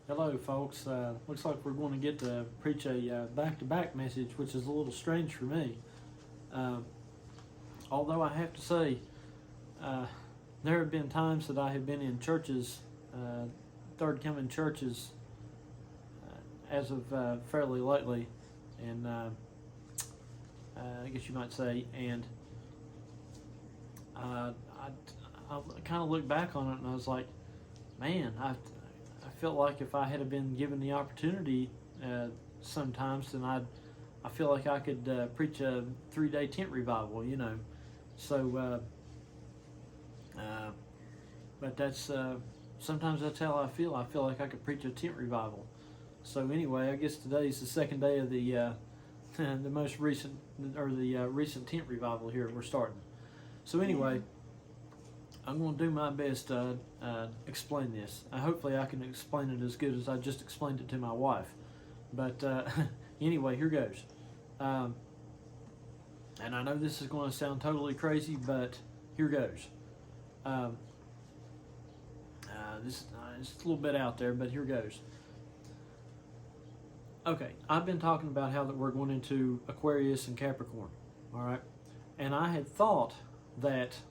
Hello, folks. Looks like we're going to get to preach a back-to-back message, which is a little strange for me. Uh, Although I have to say, uh, there have been times that I have been in churches, third coming churches, as of fairly lately, and I guess you might say, and I kind of look back on it and I was like, man, I felt like if I had been given the opportunity sometimes, then I feel like I could preach a 3-day tent revival, you know. So, but that's sometimes that's how I feel. I feel like I could preach a tent revival. So anyway, I guess today's the second day of the the most recent or the recent tent revival here. We're starting. So anyway. I'm going to do my best to explain this. Hopefully I can explain it as good as I just explained it to my wife. But anyway, here goes. And I know this is going to sound totally crazy, but here goes. This it's a little bit out there, but here goes. Okay, I've been talking about how that we're going into Aquarius and Capricorn, all right? And I had thought that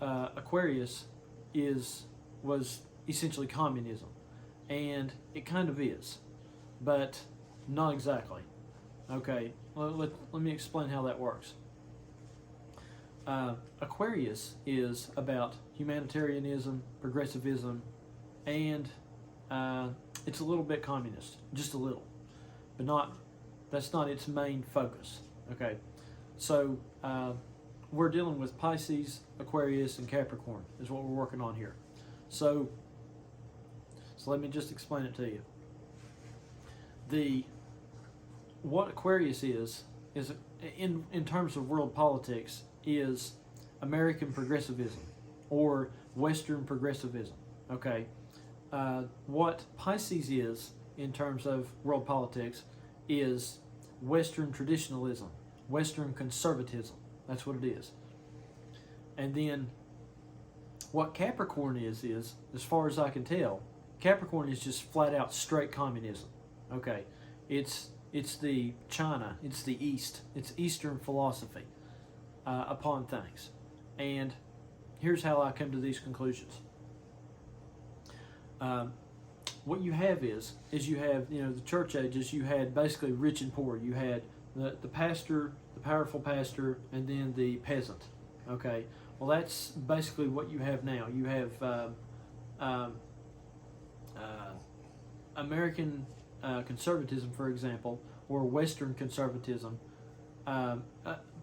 Aquarius was essentially communism, and it kind of is, but not exactly. Okay, let me explain how that works. Aquarius is about humanitarianism, progressivism, and it's a little bit communist, just a little, but not. That's not its main focus. Okay, so. We're dealing with Pisces, Aquarius, and Capricorn is what we're working on here. So let me just explain it to you. What Aquarius is in terms of world politics is American progressivism or Western progressivism. Okay, what Pisces is in terms of world politics is Western traditionalism, Western conservatism. That's what it is. And then what Capricorn is, as far as I can tell, Capricorn is just flat out straight communism. Okay. It's the China, it's the East, it's Eastern philosophy upon things. And here's how I come to these conclusions. What you have is you have, the church ages, you had basically rich and poor. You had the pastor, the powerful pastor, and then the peasant. Okay, well that's basically what you have now. You have American conservatism, for example, or Western conservatism.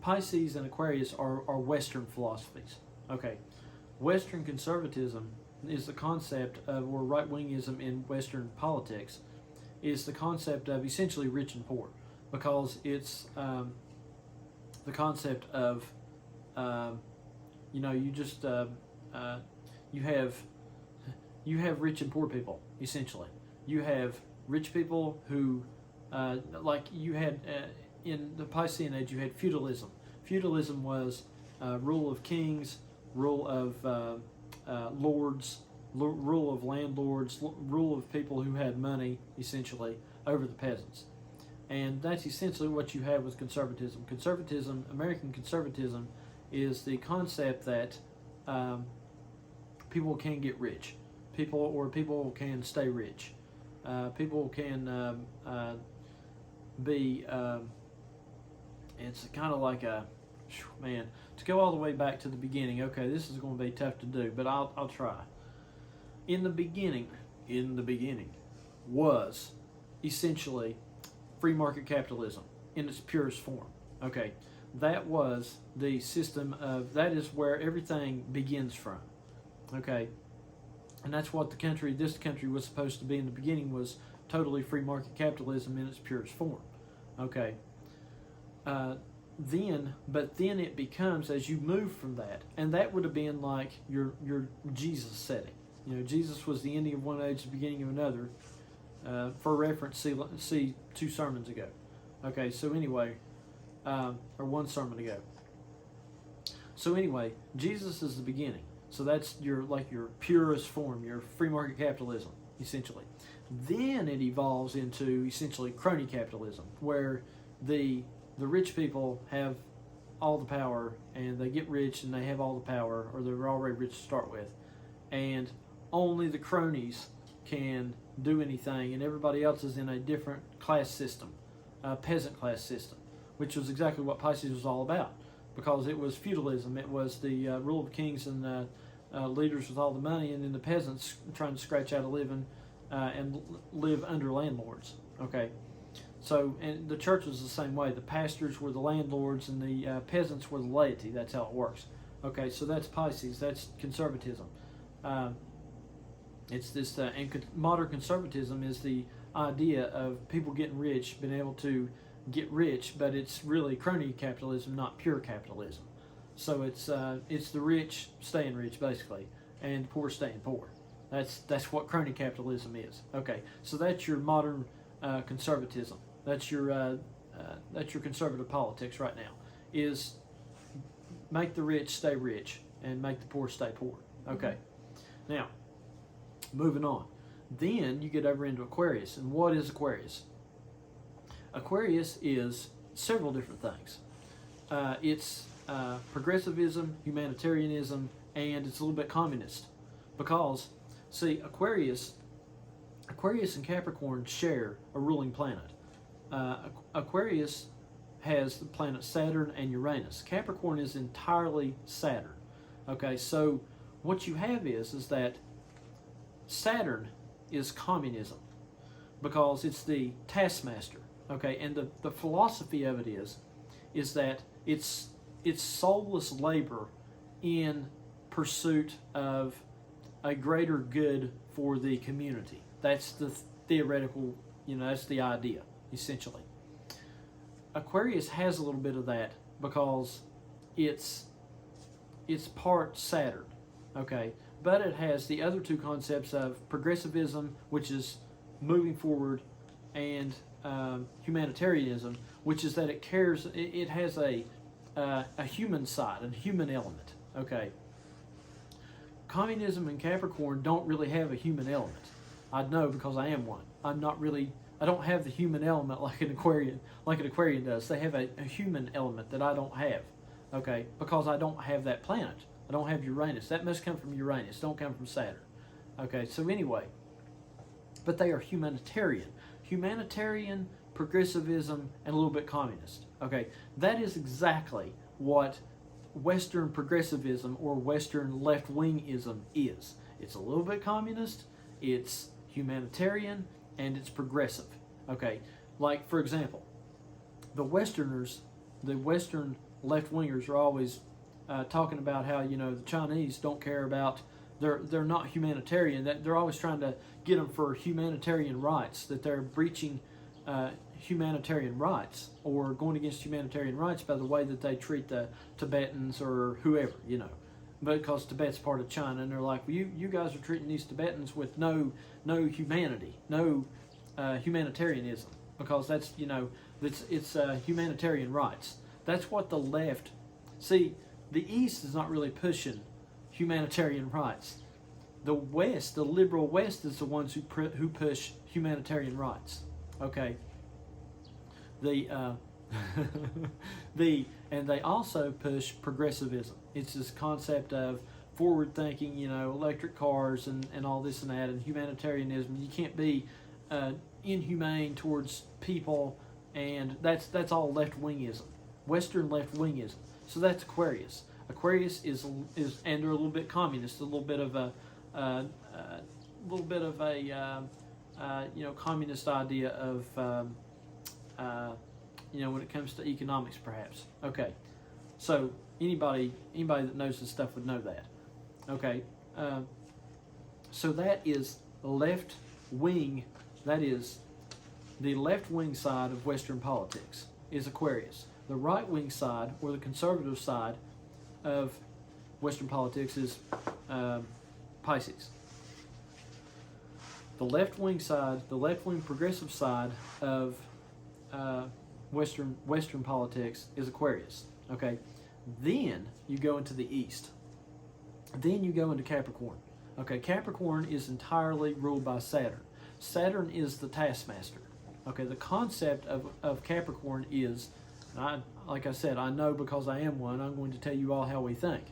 Pisces and Aquarius are Western philosophies. Okay, Western conservatism is the concept of, or right-wingism in Western politics, is the concept of essentially rich and poor. Because it's the concept of, you just you have rich and poor people essentially. You have rich people who, like you had in the Piscean age, you had feudalism. Feudalism was rule of kings, rule of lords, rule of landlords, rule of people who had money essentially over the peasants. And that's essentially what you have with conservatism. Conservatism, American conservatism, is the concept that people can get rich. People can stay rich. People can be, it's kind of like to go all the way back to the beginning. Okay, this is going to be tough to do, but I'll try. In the beginning was essentially free market capitalism in its purest form. Okay, that was the system that is where everything begins from. Okay, and that's what this country was supposed to be in the beginning, was totally free market capitalism in its purest form. Okay, then it becomes, as you move from that, and that would have been like your Jesus setting. Jesus was the ending of one age, the beginning of another. For reference, see 2 sermons ago. Okay, so anyway, or 1 sermon ago. So anyway, Jesus is the beginning. So that's your purest form, your free market capitalism. essentially. Then it evolves into essentially crony capitalism, where the rich people have all the power, and they get rich and they have all the power, or they're already rich to start with, and only the cronies can do anything, and everybody else is in a different class system, a peasant class system, which was exactly what Pisces was all about, because it was feudalism. It was the rule of kings and leaders with all the money, and then the peasants trying to scratch out a living and live under landlords. Okay, so, and the church was the same way. The pastors were the landlords, and the peasants were the laity. That's how it works. Okay, so that's Pisces. That's conservatism. It's this, and modern conservatism is the idea of people getting rich, being able to get rich, but it's really crony capitalism, not pure capitalism. So it's the rich staying rich, basically, and the poor staying poor. That's what crony capitalism is. Okay, so that's your modern conservatism. That's your conservative politics right now. Is make the rich stay rich and make the poor stay poor. Okay, now moving on. Then you get over into Aquarius, and what is Aquarius? Aquarius is several different things. It's progressivism, humanitarianism, and it's a little bit communist, because see, Aquarius and Capricorn share a ruling planet. Aquarius has the planet Saturn and Uranus. Capricorn is entirely Saturn. Okay, so what you have is that Saturn is communism, because it's the taskmaster. Okay, and the philosophy of it is that it's soulless labor in pursuit of a greater good for the community. That's the theoretical, that's the idea, essentially. Aquarius has a little bit of that because it's part Saturn, okay? But it has the other two concepts of progressivism, which is moving forward, and humanitarianism, which is that it has a human side, a human element, okay? Communism and Capricorn don't really have a human element. I know, because I am one. I don't have the human element like an Aquarian does. They have a human element that I don't have, okay? Because I don't have that planet. I don't have Uranus. That must come from Uranus. Don't come from Saturn. Okay, so anyway, but they are humanitarian. Humanitarian, progressivism, and a little bit communist. Okay, that is exactly what Western progressivism or Western left-wingism is. It's a little bit communist, it's humanitarian, and it's progressive. Okay, like for example, the Western left-wingers are always talking about how the Chinese don't care about, they're not humanitarian. That they're always trying to get them for humanitarian rights, that they're breaching humanitarian rights or going against humanitarian rights by the way that they treat the Tibetans or whoever, because Tibet's part of China, and they're like, well, you guys are treating these Tibetans with no humanity, no humanitarianism, because that's it's humanitarian rights. That's what the left see. The East is not really pushing humanitarian rights. The West, the liberal West, is the ones who push humanitarian rights. Okay. And they also push progressivism. It's this concept of forward thinking, electric cars and all this and that, and humanitarianism. You can't be inhumane towards people, and that's all left wingism, Western left wingism. So that's Aquarius. Aquarius is, and they're a little bit communist, a little bit of a communist idea of when it comes to economics, perhaps. Okay, so anybody that knows this stuff would know that. Okay, so that is left wing. That is the left wing side of Western politics is Aquarius. The right wing side, or the conservative side of Western politics, is Pisces. The left wing side, the left wing progressive side of Western politics is Aquarius. Okay, then you go into the East. Then you go into Capricorn. Okay, Capricorn is entirely ruled by Saturn. Saturn is the taskmaster. Okay, the concept of Capricorn is, like I said, I know because I am one, I'm going to tell you all how we think.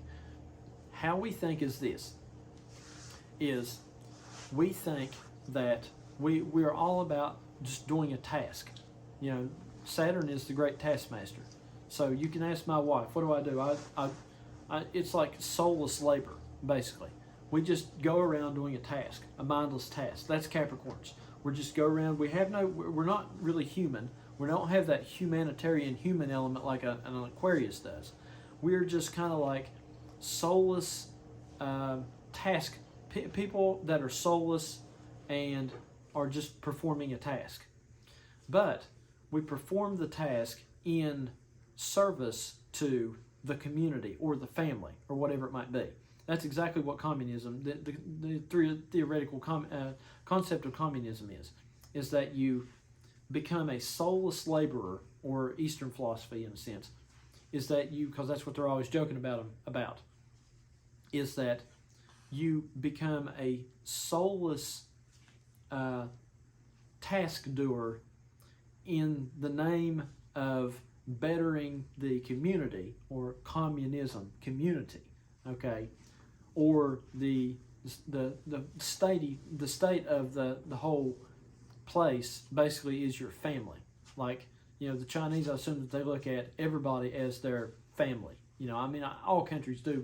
How we think is this, is we think that we are all about just doing a task. You know, Saturn is the great taskmaster. So you can ask my wife, what do? It's like soulless labor, basically. We just go around doing a task, a mindless task. That's Capricorns. We just go around. We're not really human. We don't have that humanitarian human element like an Aquarius does. We're just kind of like soulless people that are soulless and are just performing a task. But we perform the task in service to the community or the family or whatever it might be. That's exactly what communism, the theoretical concept of communism is that you become a soulless laborer, or Eastern philosophy in a sense, is that you, because that's what they're always joking about, is that you become a soulless task doer in the name of bettering the community, or communism, community, okay, or the state of the whole place basically is your family. Like, you know, the Chinese, I assume that they look at everybody as their family. You know, I mean, all countries do,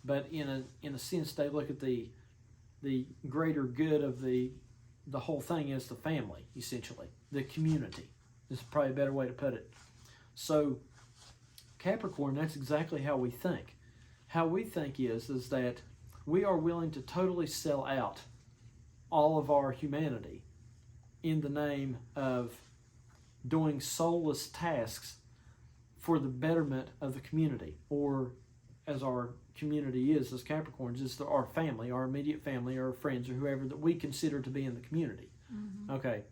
but in a sense, they look at the greater good of the whole thing as the family, essentially, the community. This is probably a better way to put it. So Capricorn, that's exactly how we think. How we think is that we are willing to totally sell out all of our humanity in the name of doing soulless tasks for the betterment of the community, or as our community is as Capricorns, is our family, our immediate family, our friends, or whoever that we consider to be in the community. Mm-hmm. Okay.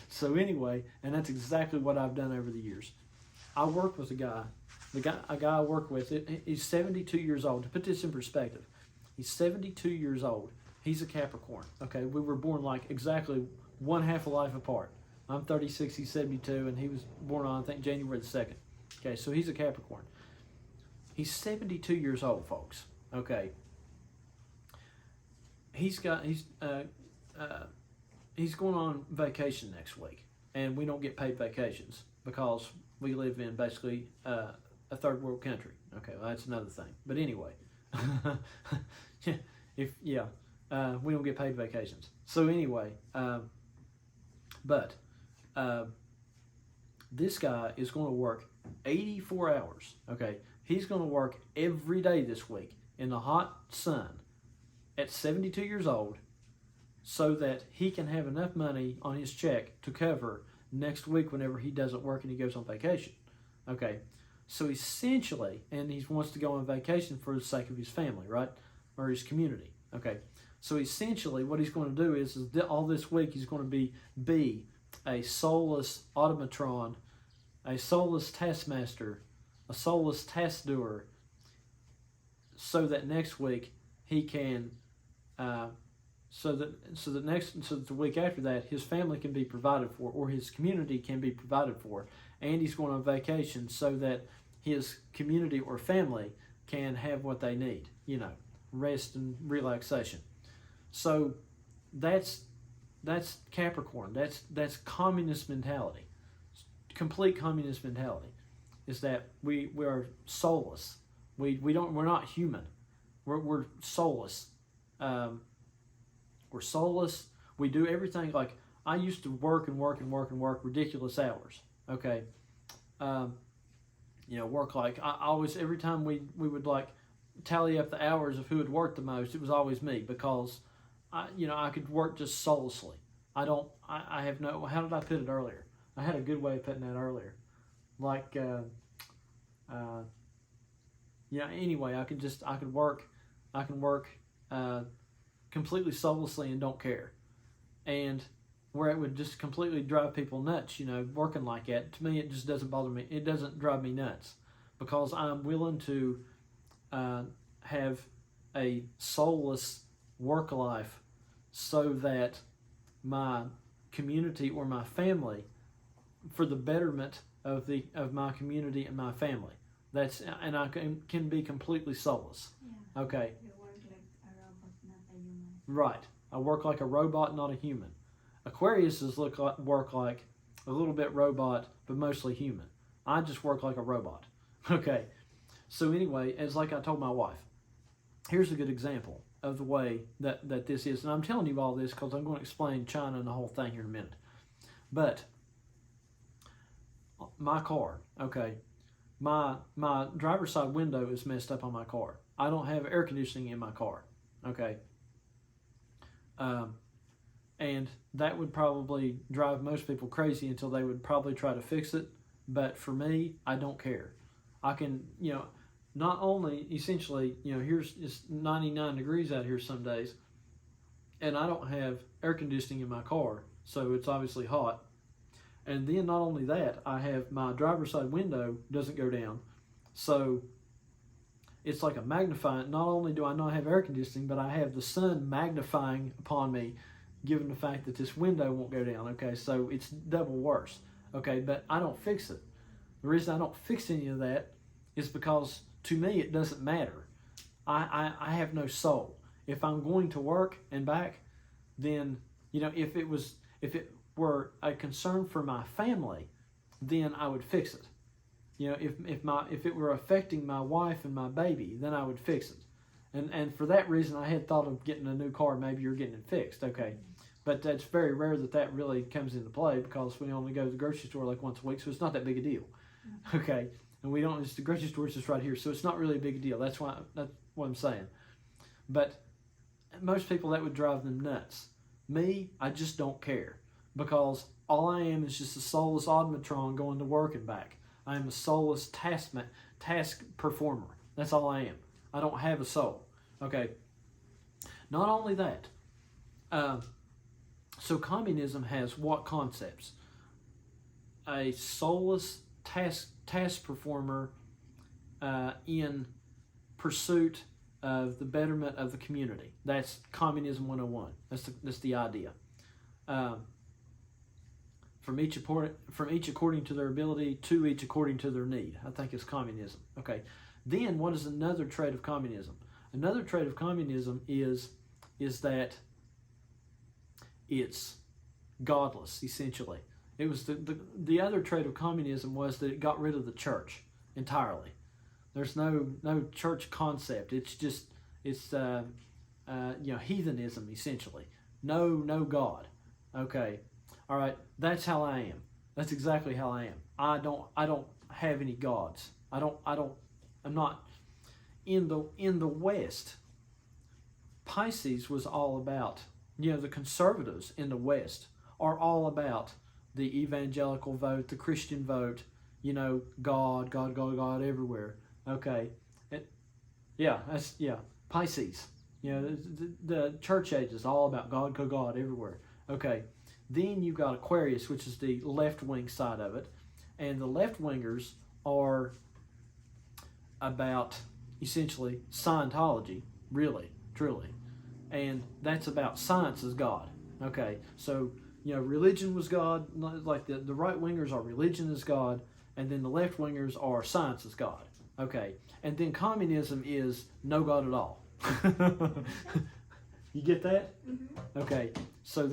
So anyway, and that's exactly what I've done over the years. I worked with a guy I work with, he's 72 years old. To put this in perspective, he's 72 years old. He's a Capricorn. Okay, we were born like exactly one half a life apart. I'm 36, he's 72, and he was born on, I think, January the 2nd. Okay, so he's a Capricorn. He's 72 years old, folks. Okay. He's going on vacation next week, and we don't get paid vacations because we live in basically a third world country. Okay, well, that's another thing. But anyway, we don't get paid vacations. So anyway, this guy is going to work 84 hours. Okay, he's going to work every day this week in the hot sun at 72 years old, so that he can have enough money on his check to cover next week whenever he doesn't work and he goes on vacation. Okay, so essentially, and he wants to go on vacation for the sake of his family, right? Or his community. Okay, so essentially what he's going to do is all this week he's going to be a soulless automatron, a soulless taskmaster, a soulless task doer, so that next week he can so that the week after that his family can be provided for, or his community can be provided for, and he's going on vacation so that his community or family can have what they need, you know, rest and relaxation. So that's Capricorn. That's communist mentality. Complete communist mentality is that we are soulless. We're not human. We're soulless. We're soulless. We do everything. Like, I used to work ridiculous hours. Okay, work like I always, every time we would like tally up the hours of who had worked the most, it was always me, because I could work just soullessly. I have no, how did I put it earlier? I had a good way of putting that earlier. Like, anyway, I can work completely soullessly and don't care. And where it would just completely drive people nuts, working like that, to me, it just doesn't bother me. It doesn't drive me nuts, because I'm willing to have a soulless work life so that my community or my family, for the betterment of my community and my family. And I can be completely soulless. Yeah. Okay. You work like a robot, not a human. Right. I work like a robot, not a human. Aquariuses work like a little bit robot, but mostly human. I just work like a robot. Okay. So anyway, as like I told my wife, here's a good example of the way that this is. And I'm telling you all this because I'm going to explain China and the whole thing here in a minute. But my car, okay, my driver's side window is messed up on my car. I don't have air conditioning in my car, okay. And that would probably drive most people crazy until they would probably try to fix it. But for me, I don't care. I can, not only essentially, here's it's 99 degrees out here some days, and I don't have air conditioning in my car, so it's obviously hot. And then not only that, I have my driver's side window doesn't go down, so it's like a magnifying. Not only do I not have air conditioning, but I have the sun magnifying upon me, given the fact that this window won't go down. Okay, so it's double worse. Okay, but I don't fix it. The reason I don't fix any of that is because to me it doesn't matter. I have no soul. If I'm going to work and back, then if it were a concern for my family, then I would fix it. If it were affecting my wife and my baby, then I would fix it. And for that reason, I had thought of getting a new car. Maybe you're getting it fixed, okay? But that's very rare that really comes into play because we only go to the grocery store like once a week, so it's not that big a deal, okay? And we don't. The grocery store is just right here, so it's not really a big deal. That's what I'm saying. But most people, that would drive them nuts. Me, I just don't care because all I am is just a soulless automatron going to work and back. I am a soulless task performer. That's all I am. I don't have a soul. Okay. Not only that. So communism has what concepts? A soulless task performer in pursuit of the betterment of the community. That's communism 101. That's the idea. From each according to their ability, to each according to their need. I think it's communism. Okay. Then what is another trait of communism? Another trait of communism is that it's godless, essentially. It was the other trait of communism was that it got rid of the church entirely. There's no church concept. It's just heathenism, essentially. No God. Okay. All right. That's how I am. That's exactly how I am. I don't have any gods. I'm not in the West. Pisces was all about, the conservatives in the West are all about the evangelical vote, the Christian vote, God everywhere. Okay. Pisces. The church age is all about God everywhere. Okay. Then you've got Aquarius, which is the left-wing side of it. And the left-wingers are about, essentially, Scientology, really, truly. And that's about science as God. Okay, so, religion was God. Like the right-wingers are religion as God, and then the left-wingers are science as God. Okay, and then communism is no God at all. You get that? Mm-hmm. Okay, so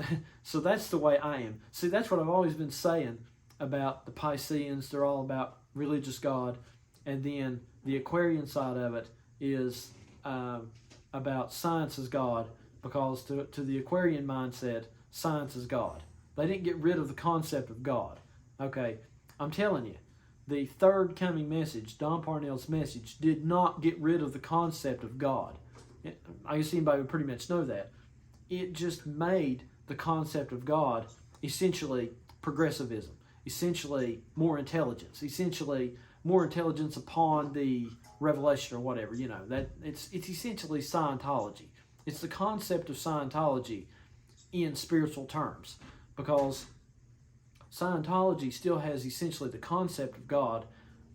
that's the way I am. See, that's what I've always been saying about the Pisceans. They're all about religious God, and then the Aquarian side of it is about science as God, because to the Aquarian mindset, science is God. They didn't get rid of the concept of God. Okay, I'm telling you, the third coming message, Don Parnell's message, did not get rid of the concept of God. I guess anybody would pretty much know that. It just made the concept of God essentially progressivism, essentially more intelligence, essentially more intelligence upon the revelation or whatever. That it's essentially Scientology. It's the concept of Scientology in spiritual terms, because Scientology still has essentially the concept of God,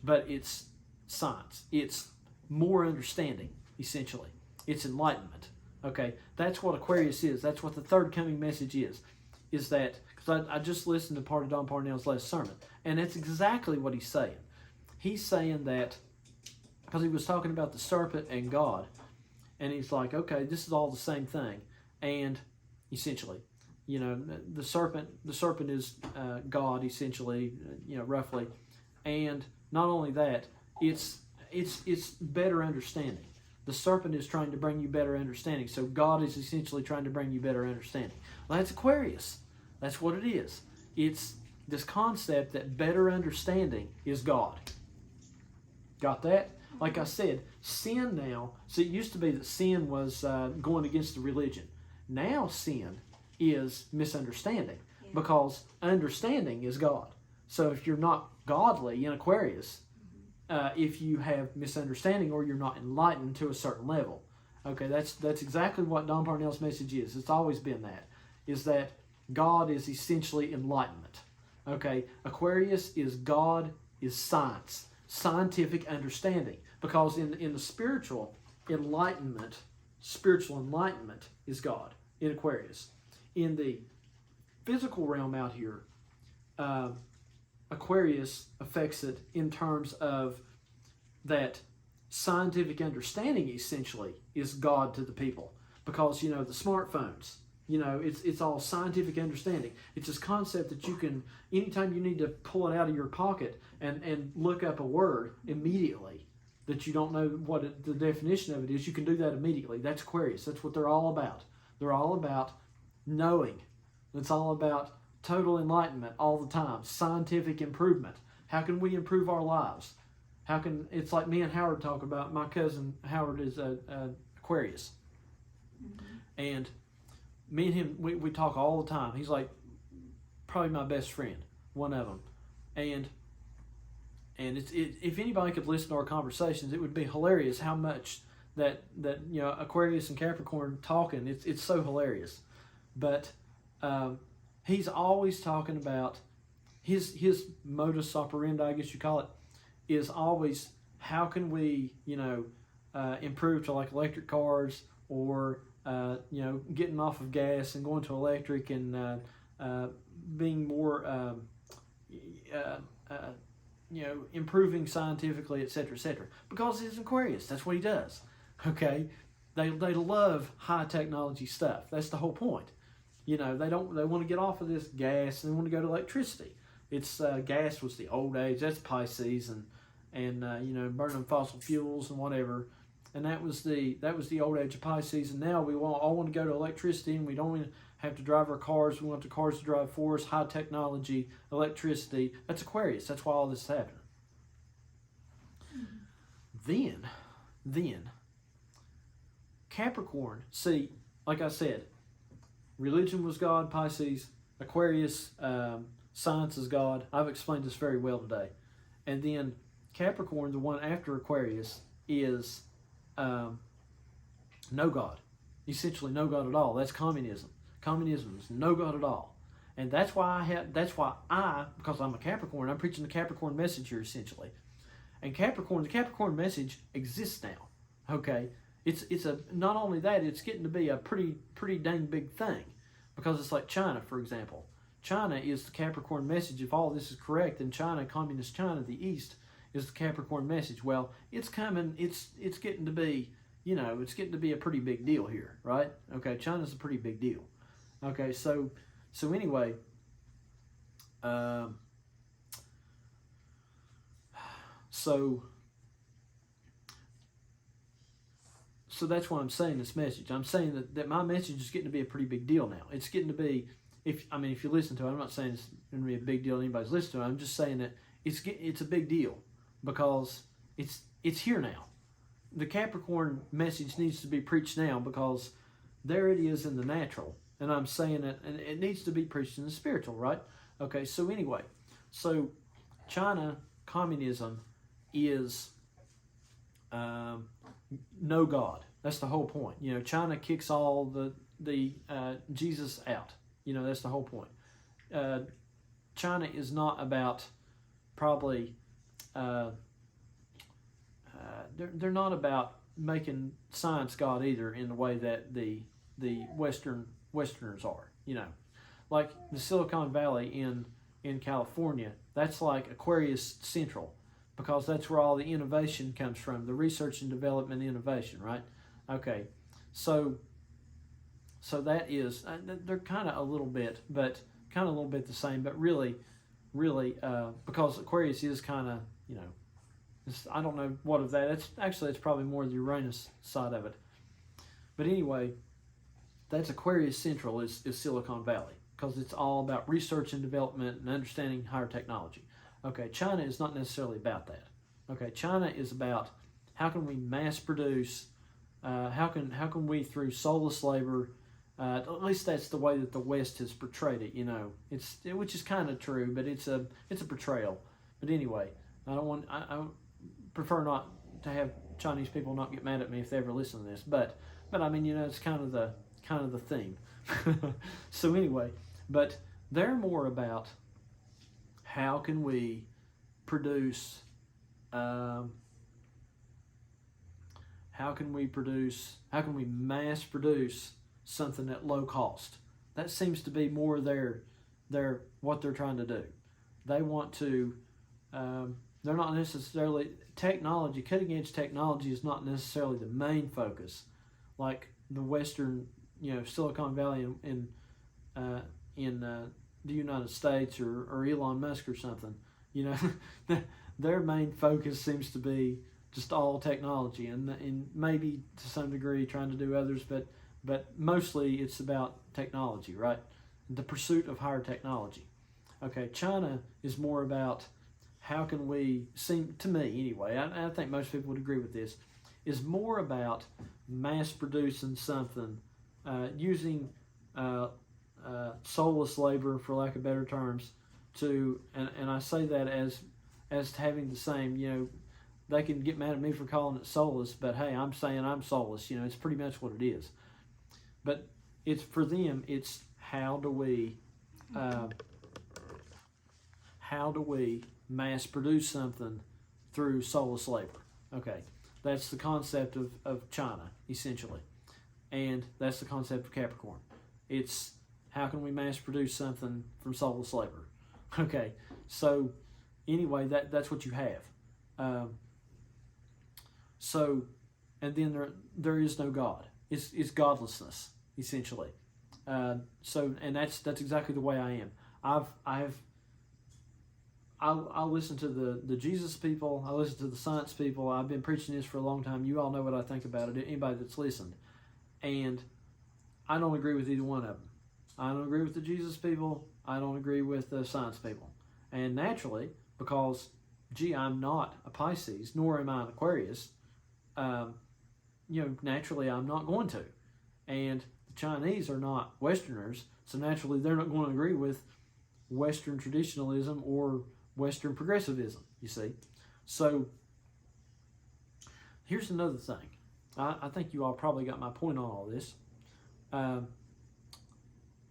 but it's science. It's more understanding, essentially. It's enlightenment. Okay, that's what Aquarius is. That's what the third coming message is. Is that, because I just listened to part of Don Parnell's last sermon, and that's exactly what he's saying. He's saying that, because he was talking about the serpent and God, and he's like, okay, this is all the same thing, and essentially, the serpent is God, essentially, roughly, and not only that, it's better understanding. The serpent is trying to bring you better understanding, so God is essentially trying to bring you better understanding. Well, that's Aquarius. That's what it is. It's this concept that better understanding is God. Got that? Like I said, sin now, so it used to be that sin was going against the religion. Now sin is misunderstanding, because understanding is God. So if you're not godly in Aquarius, if you have misunderstanding or you're not enlightened to a certain level. Okay, that's exactly what Don Parnell's message is. It's always been that, is that God is essentially enlightenment. Okay, Aquarius is God, is science, scientific understanding. Because in the spiritual enlightenment is God in Aquarius. In the physical realm out here, Aquarius affects it in terms of that scientific understanding essentially is God to the people. Because, the smartphones, it's all scientific understanding. It's this concept that you can, anytime you need to pull it out of your pocket and look up a word immediately that you don't know what the definition of it is, you can do that immediately. That's Aquarius. That's what they're all about. They're all about knowing. It's all about total enlightenment all the time. Scientific improvement. How can we improve our lives? It's like me and Howard talk about, my cousin Howard is Aquarius. And me and him, we talk all the time. He's like probably my best friend, one of them. And if anybody could listen to our conversations, it would be hilarious how much that Aquarius and Capricorn talking. It's so hilarious. But he's always talking about his modus operandi, I guess you call it, is always how can we improve to like electric cars, or getting off of gas and going to electric, and being more improving scientifically, etc., etc. Because he's Aquarius. That's what he does. Okay, they love high technology stuff. That's the whole point. They want to get off of this gas and they want to go to electricity. It's gas was the old age. That's Pisces, and burning fossil fuels and whatever. And that was the old age of Pisces. And now we all want to go to electricity, and we don't want to have to drive our cars. We want the cars to drive for us. High technology, electricity. That's Aquarius. That's why all this is happening. Then Capricorn. See, like I said, religion was God, Pisces. Aquarius, science is God. I've explained this very well today. And then Capricorn, the one after Aquarius, is no God. Essentially no God at all. That's communism. Communism is no God at all. And that's why because I'm a Capricorn, I'm preaching the Capricorn message here essentially. And the Capricorn message exists now. Okay? It's not only that, it's getting to be a pretty dang big thing. Because it's like China, for example. China is the Capricorn message. If all this is correct, then China, communist China, the East, is the Capricorn message. Well, it's coming. It's getting to be, it's getting to be a pretty big deal here, right? Okay, China's a pretty big deal. Okay, so anyway, so that's why I'm saying this message. I'm saying that my message is getting to be a pretty big deal now. It's getting to be, if you listen to it, I'm not saying it's going to be a big deal anybody's listening to it. I'm just saying that it's a big deal because it's here now. The Capricorn message needs to be preached now because there it is in the natural. And I'm saying it, and it needs to be preached in the spiritual, right? Okay, so anyway, China, communism is no God. That's the whole point. China kicks all the Jesus out. That's the whole point. China is not about probably they're not about making science God either in the way that the Westerners are. Like the Silicon Valley in California, that's like Aquarius Central, because that's where all the innovation comes from, the research and development innovation, right? Okay, so that is, they're kind of a little bit the same, but really, because Aquarius is kind of, I don't know what of that. It's probably more the Uranus side of it. But anyway, that's Aquarius Central is Silicon Valley, because it's all about research and development and understanding higher technology. Okay, China is not necessarily about that. Okay, China is about how can we mass produce, how can we through soulless labor, at least that's the way that the West has portrayed it. Which is kind of true, but it's a portrayal. But anyway, I prefer not to have Chinese people not get mad at me if they ever listen to this. But I mean, it's kind of the theme. So anyway, but they're more about how can we produce, how can we mass produce something at low cost. That seems to be more their what they're trying to do. They want to, they're not necessarily, cutting edge technology is not necessarily the main focus, like the Western, Silicon Valley in the United States or Elon Musk or something. Their main focus seems to be just all technology, and maybe to some degree trying to do others, but mostly it's about technology, right? The pursuit of higher technology. Okay, China is more about how can we, to me anyway, I think most people would agree with this, is more about mass producing something, using soulless labor, for lack of better terms, and I say that as having the same, they can get mad at me for calling it soulless, but hey, I'm saying I'm soulless, it's pretty much what it is. But it's, for them, it's how do we mass produce something through soulless labor. Okay, that's the concept of China, essentially. And that's the concept of Capricorn. It's how can we mass produce something from soulless labor. Okay, so anyway, that's what you have. So, and then there is no God. It's godlessness, essentially. So, and that's exactly the way I am. I'll listen to the Jesus people. I listen to the science people. I've been preaching this for a long time. You all know what I think about it. Anybody that's listened, and I don't agree with either one of them. I don't agree with the Jesus people. I don't agree with the science people. And naturally, because I'm not a Pisces, nor am I an Aquarius. Naturally I'm not going to. And the Chinese are not Westerners, so naturally they're not going to agree with Western traditionalism or Western progressivism, you see. So here's another thing. I think you all probably got my point on all this.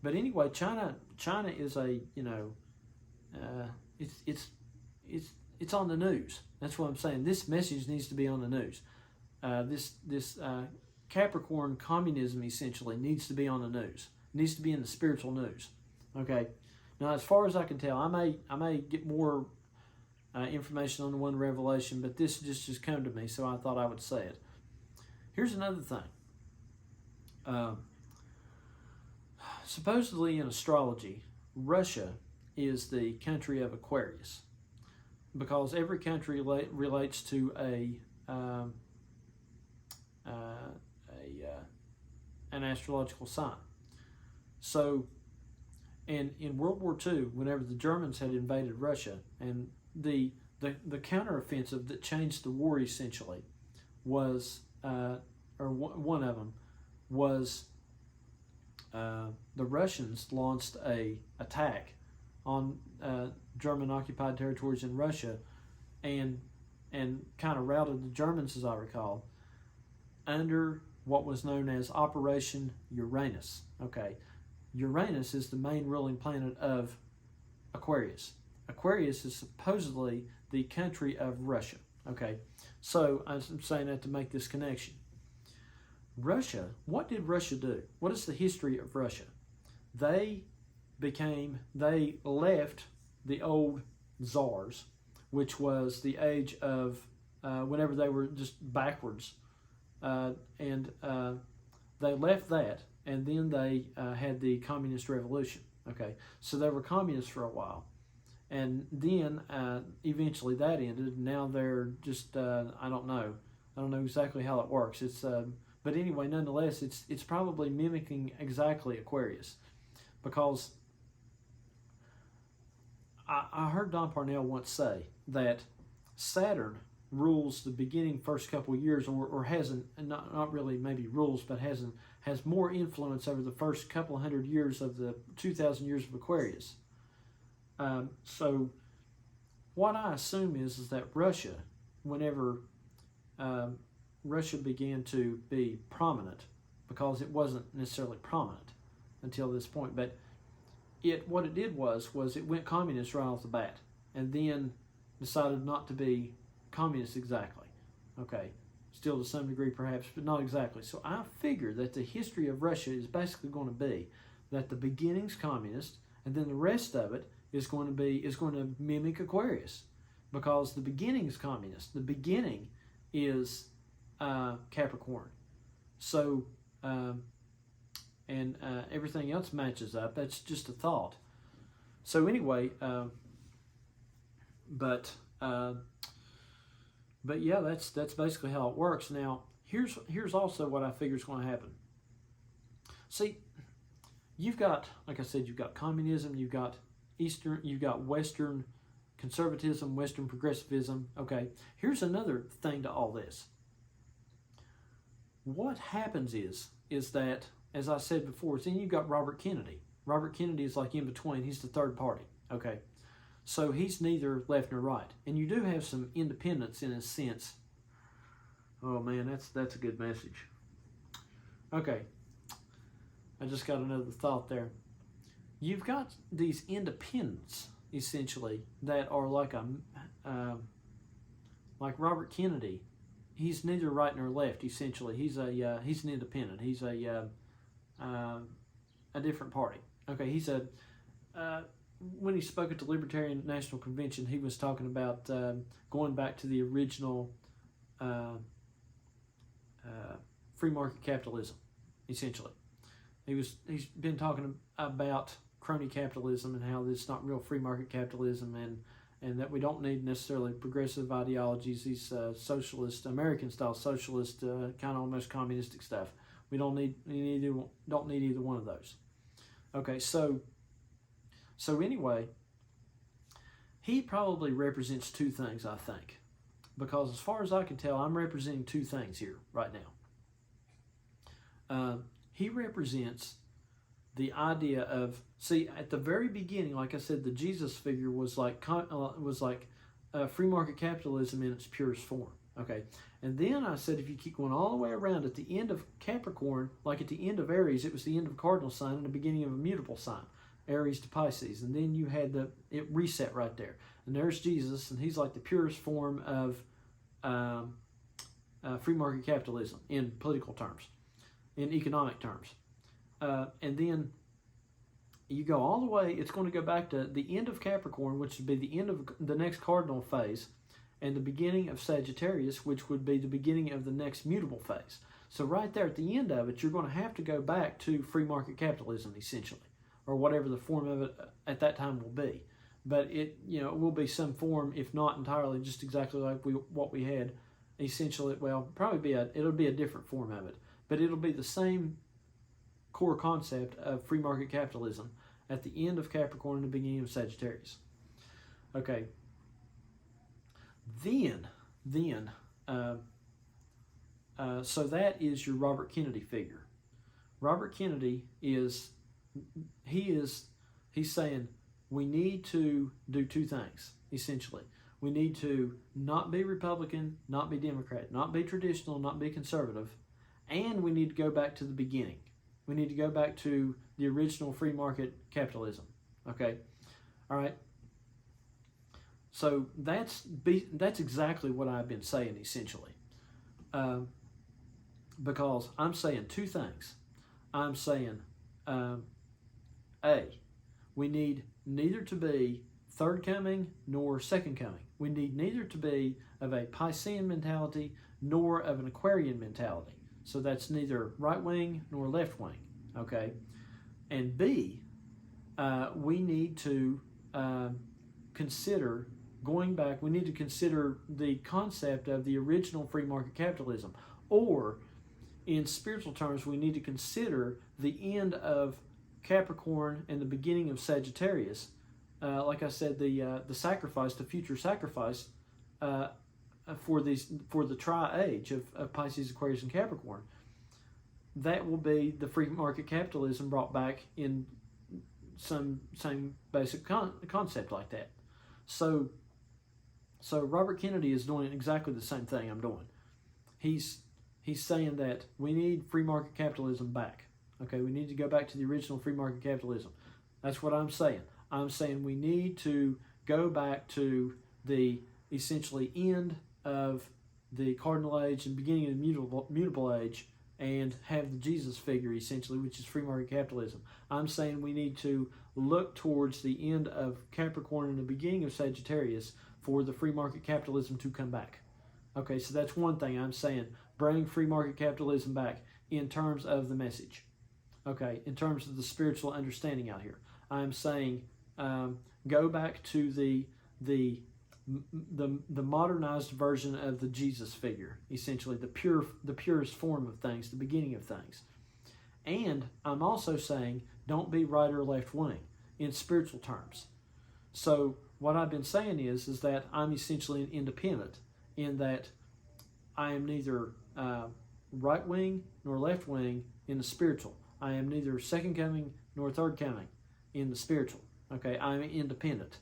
But anyway, China is a, it's on the news. That's what I'm saying. This message needs to be on the news. This Capricorn communism essentially needs to be on the news. It needs to be in the spiritual news. Okay. Now, as far as I can tell, I may get more information on the one Revelation, but this just come to me, so I thought I would say it. Here's another thing. Supposedly in astrology, Russia is the country of Aquarius, because every country relates to an astrological sign. So, and in World War II, whenever the Germans had invaded Russia, and the counteroffensive that changed the war essentially was, one of them was, the Russians launched a attack on German occupied territories in Russia, and kind of routed the Germans, as I recall, under what was known as Operation Uranus. Okay, Uranus is the main ruling planet of Aquarius. Aquarius is supposedly the country of Russia. Okay, so I'm saying that to make this connection. Russia, what did Russia do? What is the history of Russia? They left the old czars, which was the age of whenever they were just backwards, and they left that, and then they had the communist revolution. Okay, so they were communists for a while, and then eventually that ended. Now they're just I don't know exactly how it works. It's but anyway, nonetheless, it's probably mimicking exactly Aquarius, because I heard Don Parnell once say that Saturn rules the beginning first couple of years, or hasn't, not really maybe rules, but has more influence over the first couple of hundred years of the 2,000 years of Aquarius. So what I assume is that Russia, whenever Russia began to be prominent, because it wasn't necessarily prominent until this point, but what it did was it went communist right off the bat, and then decided not to be communist exactly. Okay, still to some degree perhaps, but not exactly. So I figure that the history of Russia is basically going to be that the beginning's communist, and then the rest of it is going to mimic Aquarius, because the beginning's communist. The beginning is Capricorn. So everything else matches up. That's just a thought. So anyway, but yeah, that's basically how it works. Now, here's also what I figure is going to happen. See, you've got, like I said, you've got communism, you've got Western conservatism, Western progressivism. Okay, here's another thing to all this. What happens is that, as I said before, then you've got Robert Kennedy. Robert Kennedy is like in between. He's the third party. Okay, so he's neither left nor right. And you do have some independence in a sense. Oh man, that's a good message. Okay, I just got another thought there. You've got these independents essentially that are like like Robert Kennedy. He's neither right nor left. Essentially, he's an independent. He's a different party. Okay, he's when he spoke at the Libertarian National Convention, he was talking about going back to the original free market capitalism. Essentially, he's been talking about crony capitalism and how it's not real free market capitalism, and that we don't need necessarily progressive ideologies, these socialist, American-style socialist, kind of almost communistic stuff. We don't need either one of those. Okay, so anyway, he probably represents two things, I think, because as far as I can tell, I'm representing two things here right now. He represents the idea of, see, at the very beginning, like I said, the Jesus figure was like free market capitalism in its purest form. Okay, and then I said if you keep going all the way around, at the end of Capricorn, like at the end of Aries, it was the end of a cardinal sign and the beginning of a mutable sign, Aries to Pisces, and then you had it reset right there. And there's Jesus, and he's like the purest form of free market capitalism in political terms, in economic terms. And then you go all the way, it's going to go back to the end of Capricorn, which would be the end of the next cardinal phase, and the beginning of Sagittarius, which would be the beginning of the next mutable phase. So right there at the end of it, you're going to have to go back to free market capitalism, essentially, or whatever the form of it at that time will be. But it will be some form, if not entirely, just exactly like what we had. Essentially, well, it'll be a different form of it, but it'll be the same core concept of free market capitalism at the end of Capricorn and the beginning of Sagittarius. Okay. So that is your Robert Kennedy figure. Robert Kennedy he's saying we need to do two things, essentially. We need to not be Republican, not be Democrat, not be traditional, not be conservative, and we need to go back to the beginning. We need to go back to the original free market capitalism. Okay? All right? So that's exactly what I've been saying, essentially. because I'm saying two things. I'm saying, A, we need neither to be third coming nor second coming. We need neither to be of a Piscean mentality nor of an Aquarian mentality. So that's neither right wing nor left wing. Okay? And B, we need to consider going back, we need to consider the concept of the original free market capitalism. Or, in spiritual terms, we need to consider the end of Capricorn and the beginning of Sagittarius. Like I said, the sacrifice, the future sacrifice for the tri-age of Pisces, Aquarius, and Capricorn. That will be the free market capitalism brought back in some same basic concept like that. So Robert Kennedy is doing exactly the same thing I'm doing. He's saying that we need free market capitalism back. Okay, we need to go back to the original free market capitalism. That's what I'm saying. I'm saying we need to go back to the essentially end of the cardinal age and beginning of the mutable age, and have the Jesus figure essentially, which is free market capitalism. I'm saying we need to look towards the end of Capricorn and the beginning of Sagittarius for the free market capitalism to come back. Okay, so that's one thing I'm saying. Bring free market capitalism back in terms of the message. Okay, in terms of the spiritual understanding out here. I'm saying go back to the modernized version of the Jesus figure, essentially the purest form of things, the beginning of things. And I'm also saying don't be right or left wing in spiritual terms. So what I've been saying is that I'm essentially an independent in that I am neither right wing nor left wing in the spiritual. I am neither second coming nor third coming in the spiritual. Okay, I'm independent.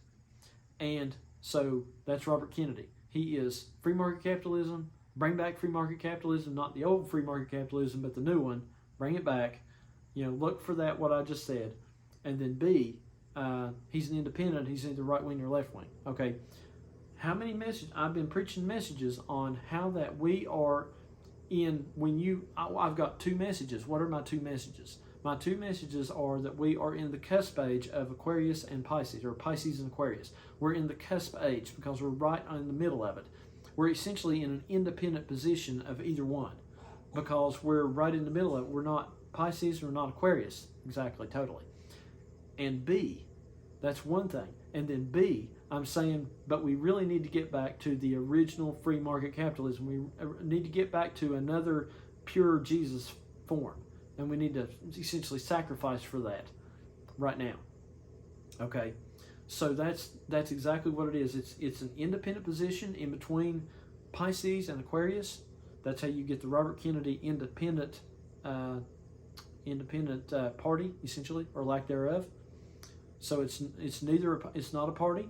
And so that's Robert Kennedy. He is free market capitalism. Bring back free market capitalism, not the old free market capitalism, but the new one. Bring it back. Look for that, what I just said. And then B, he's an independent. He's neither right wing or left wing. Okay, how many messages? I've been preaching messages on how that we are in, I've got two messages. What are my two messages? My two messages are that we are in the cusp age of Aquarius and Pisces, or Pisces and Aquarius. We're in the cusp age because we're right in the middle of it. We're essentially in an independent position of either one because we're right in the middle of it. We're not Pisces, we're not Aquarius, exactly, totally. And B, that's one thing. And then B, I'm saying, but we really need to get back to the original free market capitalism. We need to get back to another pure Jesus form. And we need to essentially sacrifice for that right now. Okay, so that's exactly what it is. It's an independent position in between Pisces and Aquarius. That's how you get the Robert Kennedy independent party, essentially, or lack thereof. So it's not a party,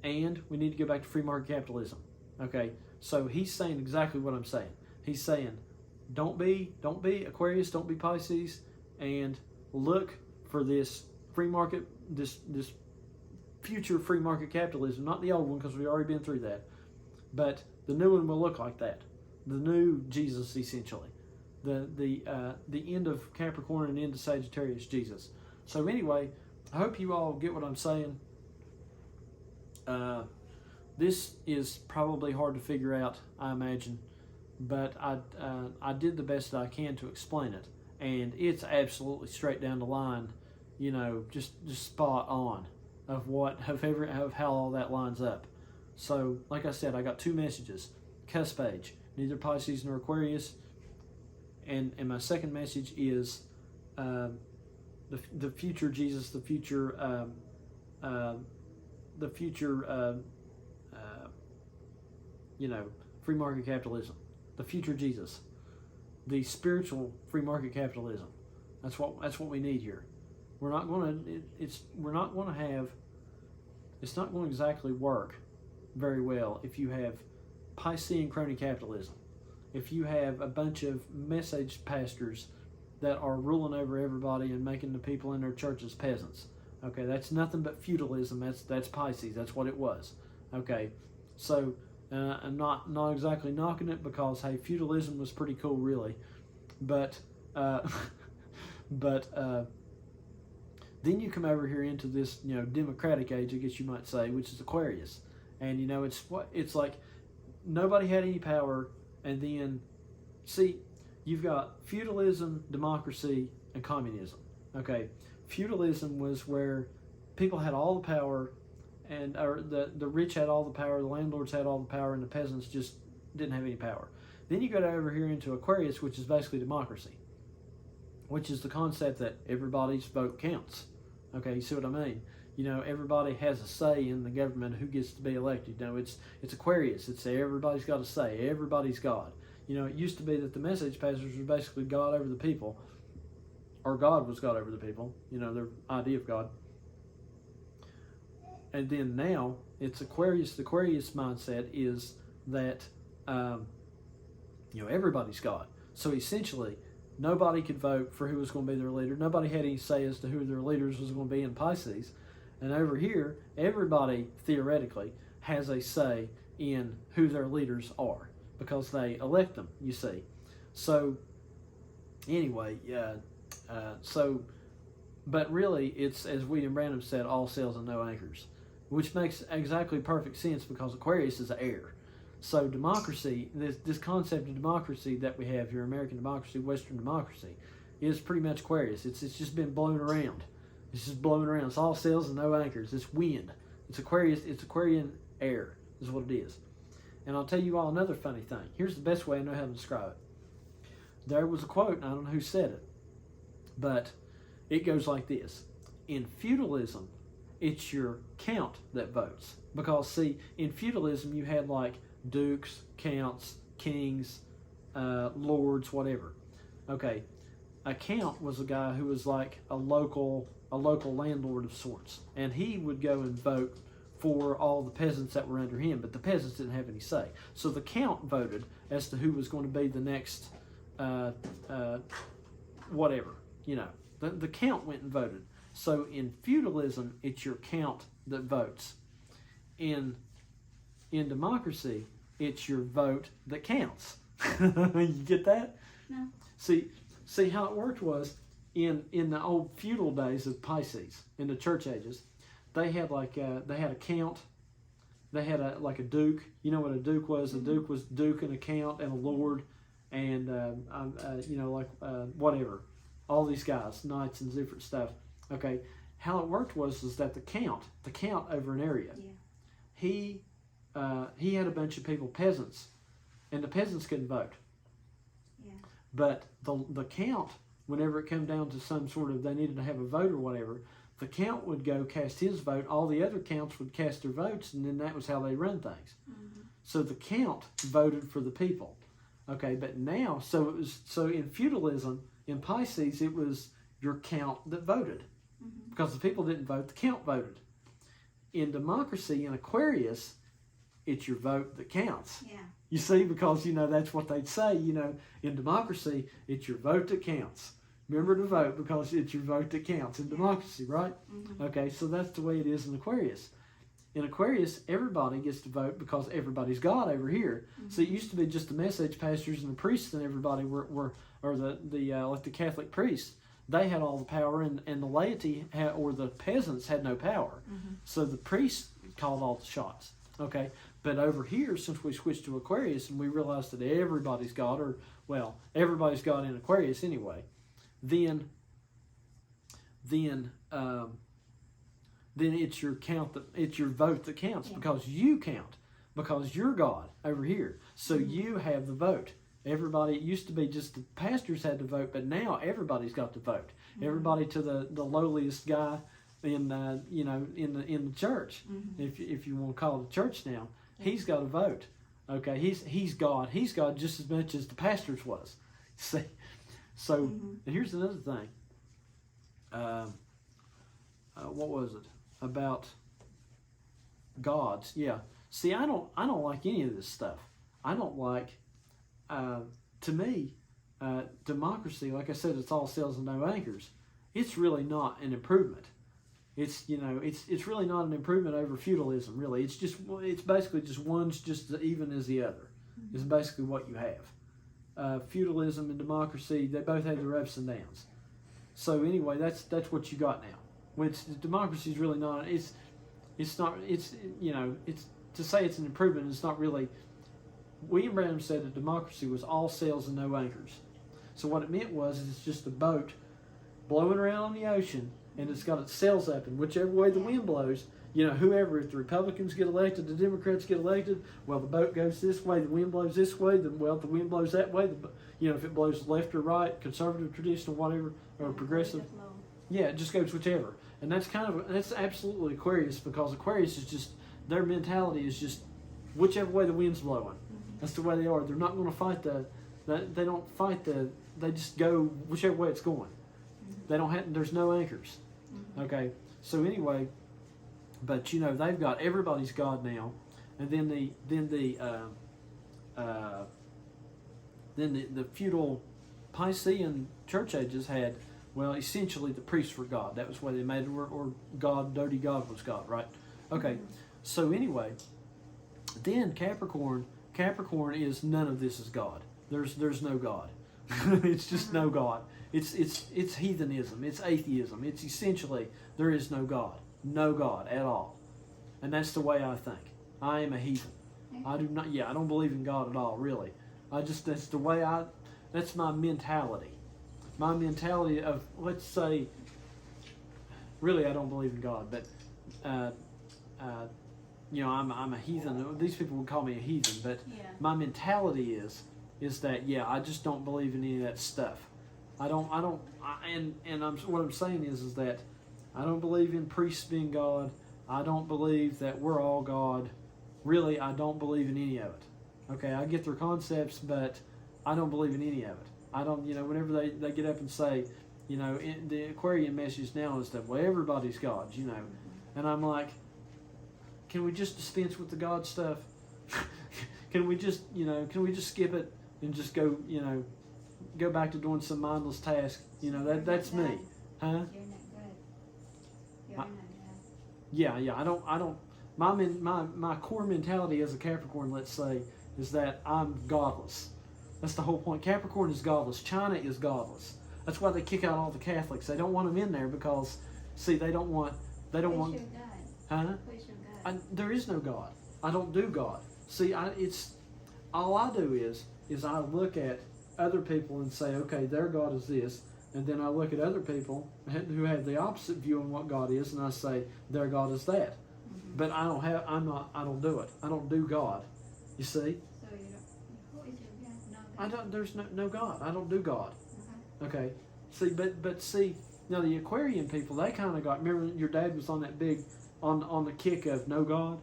and we need to go back to free market capitalism. Okay, so he's saying exactly what I'm saying. He's saying, don't be Aquarius, don't be Pisces, and look for this free market, this future free market capitalism, not the old one because we've already been through that, but the new one will look like that. The new Jesus, essentially, the end of Capricorn and end of Sagittarius Jesus. So anyway, I hope you all get what I'm saying. This is probably hard to figure out, I imagine, but I did the best that I can to explain it, and it's absolutely straight down the line, just spot on of how all that lines up. So, like I said, I got two messages: cusp age, neither Pisces nor Aquarius, and my second message is the future Jesus, the future free market capitalism, the future Jesus, the spiritual free market capitalism. That's what we need here. We're not going to. It's not going to exactly work very well if you have Piscean crony capitalism. If you have a bunch of message pastors that are ruling over everybody and making the people in their churches peasants. Okay, that's nothing but feudalism. That's Pisces. That's what it was. Okay, so I'm not exactly knocking it because, hey, feudalism was pretty cool, really. But but then you come over here into this, democratic age, I guess you might say, which is Aquarius, and it's like nobody had any power, and then see, you've got feudalism, democracy, and communism. Okay, feudalism was where people had all the power, or the rich had all the power, the landlords had all the power, and the peasants just didn't have any power. Then you go over here into Aquarius, which is basically democracy, which is the concept that everybody's vote counts. Okay, you see what I mean? Everybody has a say in the government, who gets to be elected. It's Aquarius. It's everybody's got a say. Everybody's God. It used to be that the message passers were basically God over the people, or God was God over the people. Their idea of God. And then now it's Aquarius. The Aquarius mindset is that everybody's God. So essentially, nobody could vote for who was going to be their leader. Nobody had any say as to who their leaders was going to be in Pisces. And over here, everybody theoretically has a say in who their leaders are because they elect them, you see. So anyway, but really it's, as William Branham said, all sails and no anchors, which makes exactly perfect sense because Aquarius is air. So democracy, this concept of democracy that we have here, American democracy, Western democracy, is pretty much Aquarius. It's just been blown around. It's just blowing around. It's all sails and no anchors. It's wind. It's Aquarius. It's Aquarian air is what it is. And I'll tell you all another funny thing. Here's the best way I know how to describe it. There was a quote, and I don't know who said it, but it goes like this. In feudalism, it's your count that votes. Because, see, in feudalism, you had like dukes, counts, kings, lords, whatever. Okay, a count was a guy who was like a local landlord of sorts, and he would go and vote for all the peasants that were under him, but the peasants didn't have any say. So the count voted as to who was going to be the next whatever, the count went and voted. So in feudalism, it's your count that votes. In democracy, it's your vote that counts. You get that? No. See how it worked was in the old feudal days of Pisces, in the church ages, they had they had a count, they had a duke. You know what a duke was? A duke was duke and a count and a lord, and whatever, all these guys, knights and different stuff. Okay, how it worked was that the count over an area, he had a bunch of people, peasants, and the peasants couldn't vote. Yeah. But the count, whenever it came down to some sort of, they needed to have a vote or whatever, the count would go cast his vote, all the other counts would cast their votes, and then that was how they run things. Mm-hmm. So the count voted for the people. Okay, but now, so in feudalism, in Pisces, it was your count that voted. Mm-hmm. Because the people didn't vote, the count voted. In democracy, in Aquarius, it's your vote that counts. Yeah. You see, because, that's what they'd say, in democracy, it's your vote that counts. Remember to vote because it's your vote that counts in democracy, right? Mm-hmm. Okay, so that's the way it is in Aquarius. In Aquarius, everybody gets to vote because everybody's God over here. Mm-hmm. So it used to be just the message pastors and the priests and everybody were or the Catholic priests. They had all the power, and the laity or the peasants had no power. Mm-hmm. So the priests called all the shots. Okay, but over here, since we switched to Aquarius and we realized that everybody's God, everybody's God in Aquarius anyway, then it's your count it's your vote that counts, because you count, because you're God over here. So you have the vote. Everybody, it used to be just the pastors had to vote, but now everybody's got to vote. Mm-hmm. Everybody to the lowliest guy in the church, mm-hmm. if you want to call it a church now, he's got to vote. Okay, he's God. He's God just as much as the pastors was. See, so mm-hmm. and here's another thing. What was it about gods? Yeah. See, I don't like any of this stuff. I don't like. To me, democracy, like I said, it's all sails and no anchors. It's really not an improvement. It's really not an improvement over feudalism. Really, it's basically just one's just as even as the other. Mm-hmm. Is basically what you have. feudalism and democracy, they both have their ups and downs. So anyway, that's what you got now. Which democracy is really not. It's not. It's it's to say it's an improvement. It's not really. William Branham said that democracy was all sails and no anchors. So what it meant was it's just a boat blowing around on the ocean, and it's got its sails up, and whichever way the wind blows, whoever, if the Republicans get elected, the Democrats get elected, well, the boat goes this way, the wind blows this way, the wind blows that way, if it blows left or right, conservative, traditional, whatever, or progressive, yeah, it just goes whichever. And that's absolutely Aquarius, because Aquarius is just, their mentality is just whichever way the wind's blowing. That's the way they are. They're not going to fight they don't fight they just go whichever way it's going. They don't have, there's no anchors. Okay, so anyway, but they've got everybody's God now, and then the feudal Piscean church ages had, well, essentially the priests were God. That was why they made it, or God, dirty God was God, right? Okay, so anyway, then Capricorn is none of this is God. There's no God. It's just no God. It's heathenism. It's atheism. It's essentially there is no God at all, and that's the way I think. I am a heathen. I do not. Yeah, I don't believe in God at all. Really, that's the way that's my mentality. My mentality of, let's say, really I don't believe in God, but I'm a heathen. These people would call me a heathen, but my mentality is that I just don't believe in any of that stuff. What I'm saying is that I don't believe in priests being God. I don't believe that we're all God. Really, I don't believe in any of it. Okay, I get their concepts, but I don't believe in any of it. I don't, whenever they get up and say, the Aquarian message now is that, well, everybody's God, and I'm like, can we just dispense with the God stuff? Can we just skip it and just go back to doing some mindless task? That's me, huh? You're not good. You're not God. Yeah. I don't. My core mentality as a Capricorn, let's say, is that I'm godless. That's the whole point. Capricorn is godless. China is godless. That's why they kick out all the Catholics. They don't want them in there because, see, they don't want. Who's your God? Huh? Who's your God? There is no God. I don't do God. See, all I do is I look at other people and say, okay, their God is this, and then I look at other people who have the opposite view on what God is, and I say their God is that. But I don't do it. I don't do God. You see? So you don't. Who is your God? No God. I don't. There's no God. I don't do God. Okay. Okay. See, but see, now the Aquarian people, they kind of got. Remember, your dad was on that big, on the kick of no God.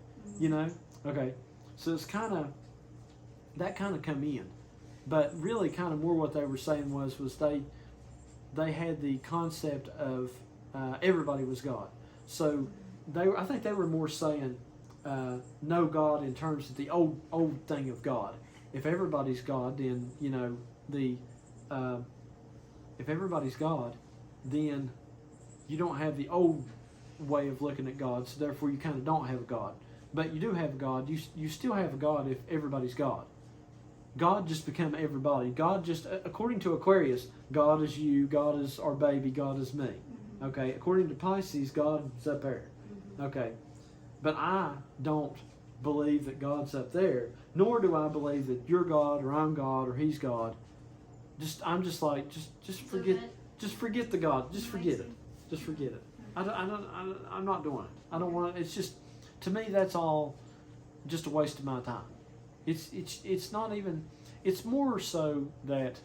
Okay. So it's that kind of come in, but really kind of more what they were saying was they had the concept of everybody was God. So I think they were more saying no God in terms of the old thing of God. If everybody's God, then if everybody's God, then you don't have the old way of looking at God. So therefore, you kind of don't have a God. But you do have a God. You still have a God if everybody's God. God just become everybody. God just, according to Aquarius, God is you, God is our baby, God is me. Okay, according to Pisces, God is up there. Okay, but I don't believe that God's up there, nor do I believe that you're God or I'm God or He's God. I'm just like, just forget the God. Just forget it. Just forget it. I'm not doing it. I don't want it. It's just, to me, that's all just a waste of my time. It's not even, it's more so that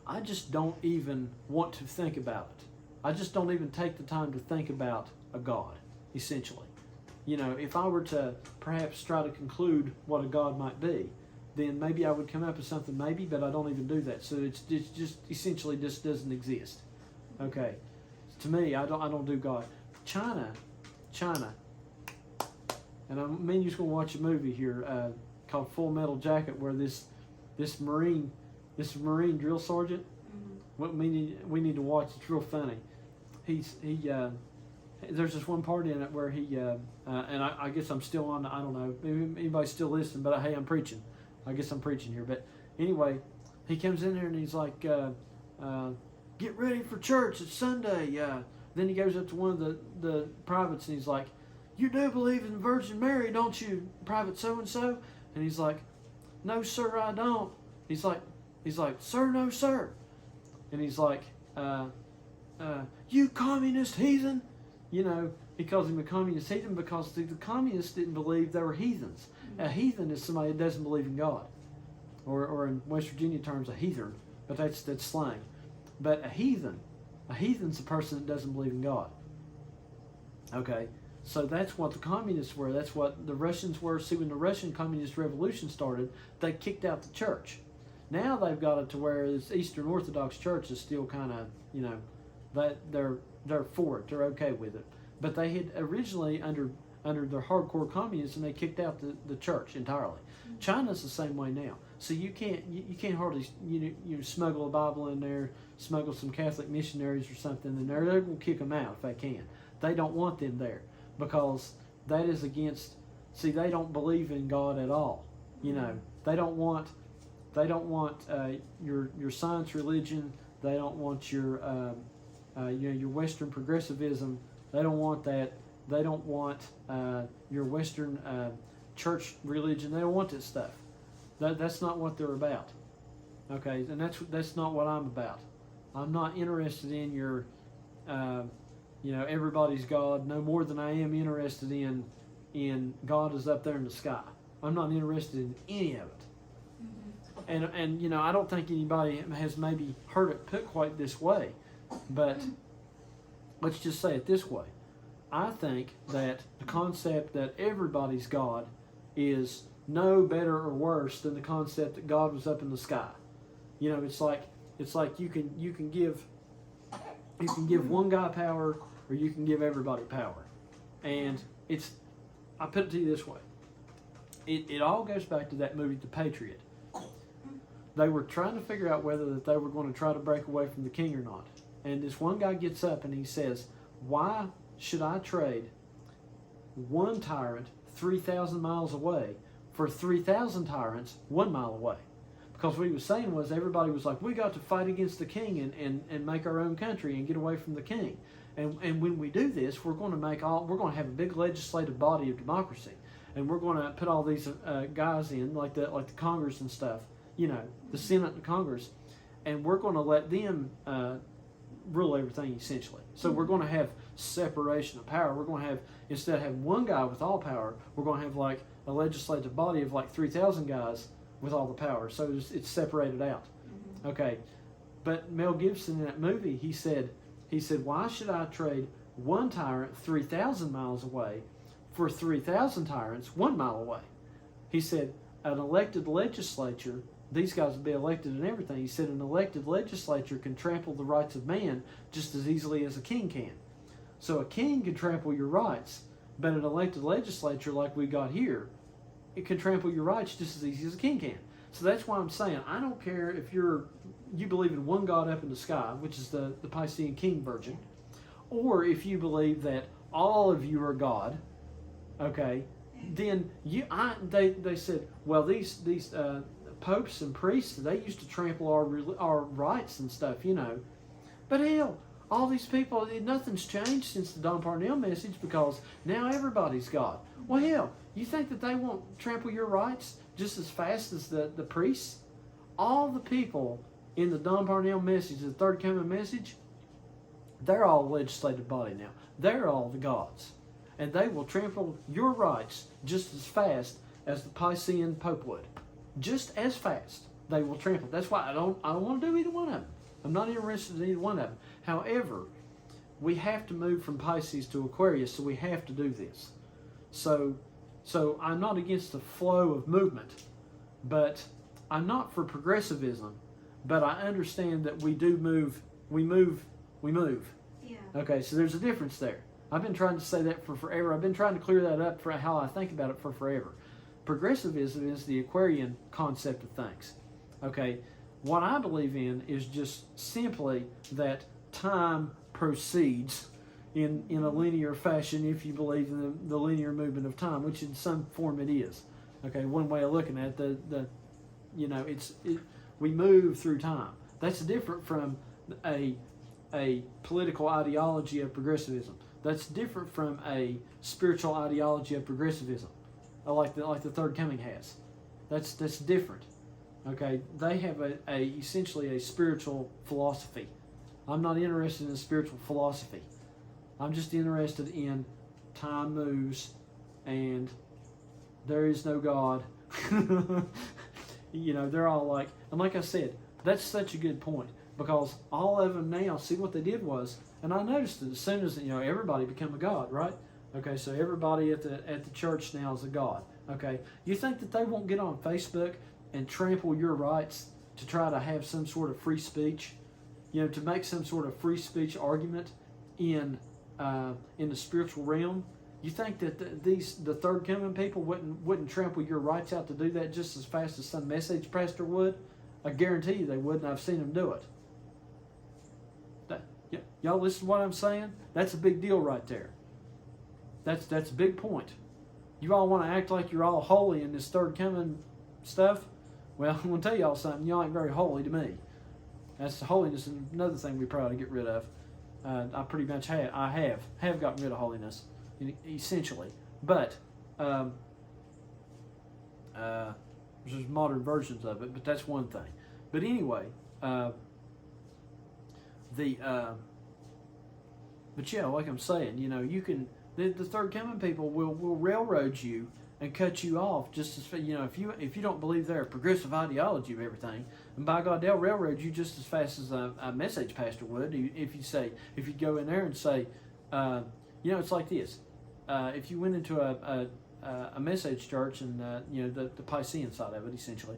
I just don't even want to think about it. I just don't even take the time to think about a God, essentially. If I were to perhaps try to conclude what a God might be, then maybe I would come up with something, maybe, but I don't even do that. So it's just essentially just doesn't exist. Okay. To me, I don't do God. China, and I'm just going to watch a movie here called Full Metal Jacket, where this Marine drill sergeant, what we need to watch. It's real funny. There's this one part in it where and I guess I'm still on. I don't know. Maybe anybody's still listening, but hey, I'm preaching. I guess I'm preaching here. But Anyway, he comes in there and he's like, get ready for church. It's Sunday. Then he goes up to one of the privates and he's like, you do believe in the Virgin Mary, don't you, Private so-and-so? And he's like, no, sir, I don't. He's like, sir, no, sir. And he's like, you communist heathen. You know, he calls him a communist heathen because the communists didn't believe they were heathens. A heathen is somebody that doesn't believe in God. Or in West Virginia terms, a heathen. But that's slang. But a heathen's a person that doesn't believe in God. Okay? So that's what the communists were. That's what the Russians were. See, when the Russian Communist Revolution started, they kicked out the church. Now they've got it to where this Eastern Orthodox Church is still kind of, you know, that they're for it. They're okay with it. But they had originally, under their hardcore communism, they kicked out the church entirely. Mm-hmm. China's the same way now. So you can't hardly you smuggle a Bible in there, smuggle some Catholic missionaries or something in there. They're going to kick them out if they can. They don't want them there because that is against. See, they don't believe in God at all. You know, they don't want your science religion. They don't want your your Western progressivism. They don't want that. They don't want your Western church religion. They don't want that stuff. That's not what they're about. Okay, and that's not what I'm about. I'm not interested in your, everybody's God no more than I am interested in God is up there in the sky. I'm not interested in any of it. Mm-hmm. And I don't think anybody has maybe heard it put quite this way, but let's just say it this way. I think that the concept that everybody's God is no better or worse than the concept that God was up in the sky. You know, it's like you can give one guy power or you can give everybody power. And I put it to you this way. It all goes back to that movie, The Patriot. They were trying to figure out whether that they were going to try to break away from the king or not. And this one guy gets up and he says, why should I trade one tyrant 3,000 miles away for 3,000 tyrants 1 mile away? Because what he was saying was everybody was like, we got to fight against the king and make our own country and get away from the king. And when we do this, we're going to have a big legislative body of democracy. And we're going to put all these guys in, like the Congress and stuff, the Senate and Congress, and we're going to let them rule everything essentially. So we're going to have separation of power. We're going to have, instead of having one guy with all power, we're going to have like a legislative body of like 3,000 guys with all the power. So it's separated out. Mm-hmm. Okay. But Mel Gibson in that movie, he said, why should I trade one tyrant 3,000 miles away for 3,000 tyrants 1 mile away? He said, an elected legislature, these guys will be elected and everything. He said an elected legislature can trample the rights of man just as easily as a king can. So a king can trample your rights, but an elected legislature like we got here, it can trample your rights just as easy as a king can. So that's why I'm saying I don't care if you believe in one God up in the sky, which is the Piscean king virgin, or if you believe that all of you are God, okay, then they said, well, these popes and priests, they used to trample our rights and stuff, But hell, all these people, nothing's changed since the Don Parnell message because now everybody's God. Well, hell, you think that they won't trample your rights just as fast as the priests? All the people in the Don Parnell message, the Third Coming message, they're all a legislative body now. They're all the gods. And they will trample your rights just as fast as the Piscean Pope would. Just as fast they will trample. That's why I don't want to do either one of them. I'm not interested in either one of them. However, we have to move from Pisces to Aquarius, so we have to do this. So I'm not against the flow of movement, but I'm not for progressivism, but I understand that we do move. We move. Yeah. Okay, so there's a difference there. I've been trying to say that for forever. I've been trying to clear that up for how I think about it for forever. Progressivism is the Aquarian concept of things. Okay, what I believe in is just simply that time proceeds in a linear fashion if you believe in the linear movement of time, which in some form it is. Okay, one way of looking at it, we move through time. That's different from a political ideology of progressivism. That's different from a spiritual ideology of progressivism, like the Third Coming has. That's different. Okay, they have essentially a spiritual philosophy. I'm not interested in spiritual philosophy. I'm just interested in time moves and there is no God. They're all like, and like I said, that's such a good point, because all of them now, see what they did was, and I noticed it as soon as, everybody became a god, right? Okay, so everybody at the church now is a god. Okay, you think that they won't get on Facebook and trample your rights to try to have some sort of free speech, to make some sort of free speech argument in the spiritual realm? You think that the Third Coming people wouldn't trample your rights out to do that just as fast as some message pastor would? I guarantee you they would, and I've seen them do it. Y'all listen to what I'm saying? That's a big deal right there. That's a big point. You all want to act like you're all holy in this Third Coming stuff? Well, I'm going to tell y'all something. Y'all ain't very holy to me. That's holiness, and another thing we probably get rid of. I pretty much have gotten rid of holiness, essentially. But there's modern versions of it, but that's one thing. But anyway, but yeah, like I'm saying, you can, the Third Coming people will railroad you and cut you off just as, if you don't believe their progressive ideology of everything, and by God, they'll railroad you just as fast as a message pastor would. If you go in there and say, it's like this. If you went into a message church and the Piscean side of it, essentially,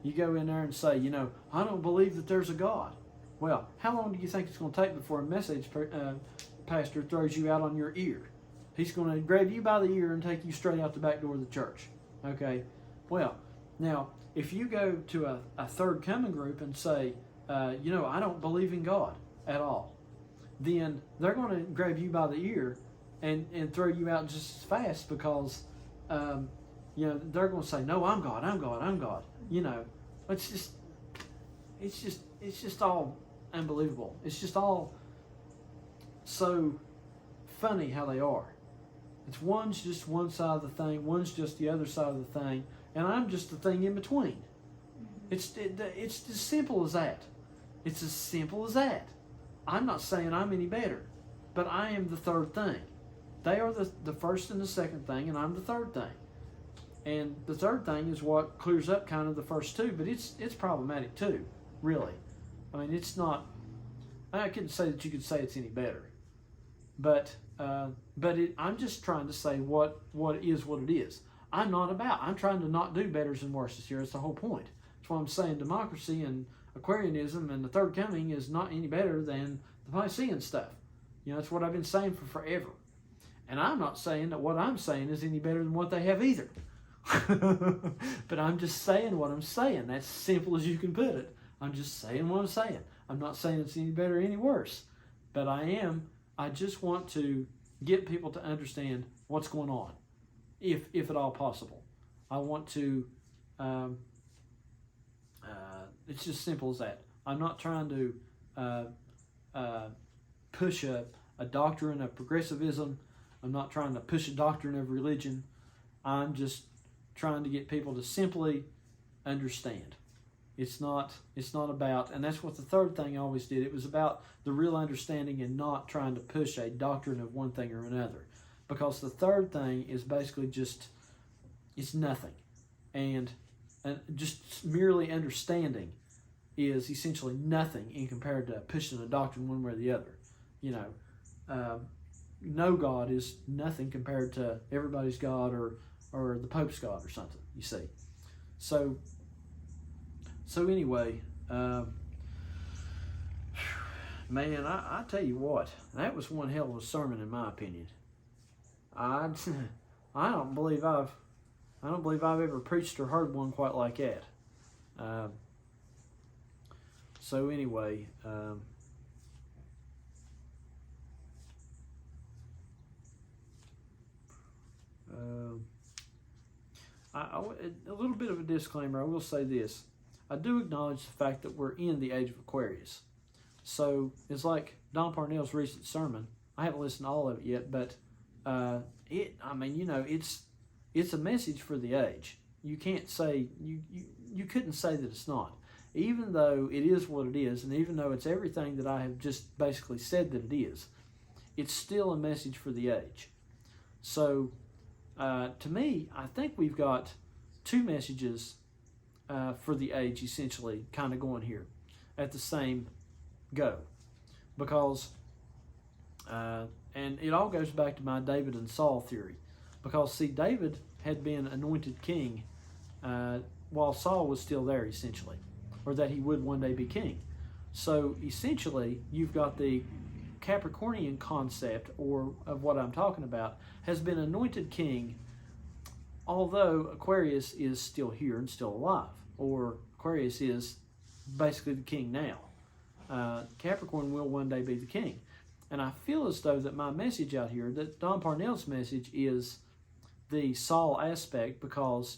you go in there and say, I don't believe that there's a God. Well, how long do you think it's going to take before a message pastor throws you out on your ear? He's going to grab you by the ear and take you straight out the back door of the church. Okay? Well, now, if you go to a Third Coming group and say, I don't believe in God at all, then they're going to grab you by the ear and throw you out just as fast, because, they're going to say, no, I'm God, I'm God, I'm God. It's just all unbelievable. It's just all so funny how they are. One's just one side of the thing, one's just the other side of the thing, and I'm just the thing in between. It's as simple as that. It's as simple as that. I'm not saying I'm any better, but I am the third thing. They are the first and the second thing, and I'm the third thing. And the third thing is what clears up kind of the first two, but it's problematic too, really. I mean, it's not, I couldn't say that you could say it's any better. But I'm just trying to say what is what it is. I'm trying to not do betters and worses here. That's the whole point. That's why I'm saying democracy and Aquarianism and the Third Coming is not any better than the Piscean stuff. That's what I've been saying for forever. And I'm not saying that what I'm saying is any better than what they have either. But I'm just saying what I'm saying. That's as simple as you can put it. I'm just saying what I'm saying. I'm not saying it's any better or any worse. But I just want to get people to understand what's going on, if at all possible. I want to, it's just simple as that. I'm not trying to push a doctrine of progressivism. I'm not trying to push a doctrine of religion. I'm just trying to get people to simply understand. It's not about, and that's what the third thing always did. It was about the real understanding and not trying to push a doctrine of one thing or another. Because the third thing is basically just, it's nothing. And just merely understanding is essentially nothing in compared to pushing a doctrine one way or the other. No God is nothing compared to everybody's God or the Pope's God or something, you see. So anyway, man, I tell you what, that was one hell of a sermon in my opinion. I don't believe I've ever preached or heard one quite like that. So anyway, a little bit of a disclaimer. I will say this. I do acknowledge the fact that we're in the age of Aquarius. So it's like Don Parnell's recent sermon. I haven't listened to all of it yet, but it's a message for the age. You can't say you couldn't say that it's not, even though it is what it is, and even though it's everything that I have just basically said that it is. It's still a message for the age. So, to me, I think we've got two messages for the age, essentially, kind of going here at the same go. Because, and it all goes back to my David and Saul theory. Because, see, David had been anointed king while Saul was still there, essentially, or that he would one day be king. So, essentially, you've got the Capricornian concept, or of what I'm talking about, has been anointed king, although Aquarius is still here and still alive, or Aquarius is basically the king now. Capricorn will one day be the king. And I feel as though that my message out here, that Don Parnell's message is the Saul aspect, because,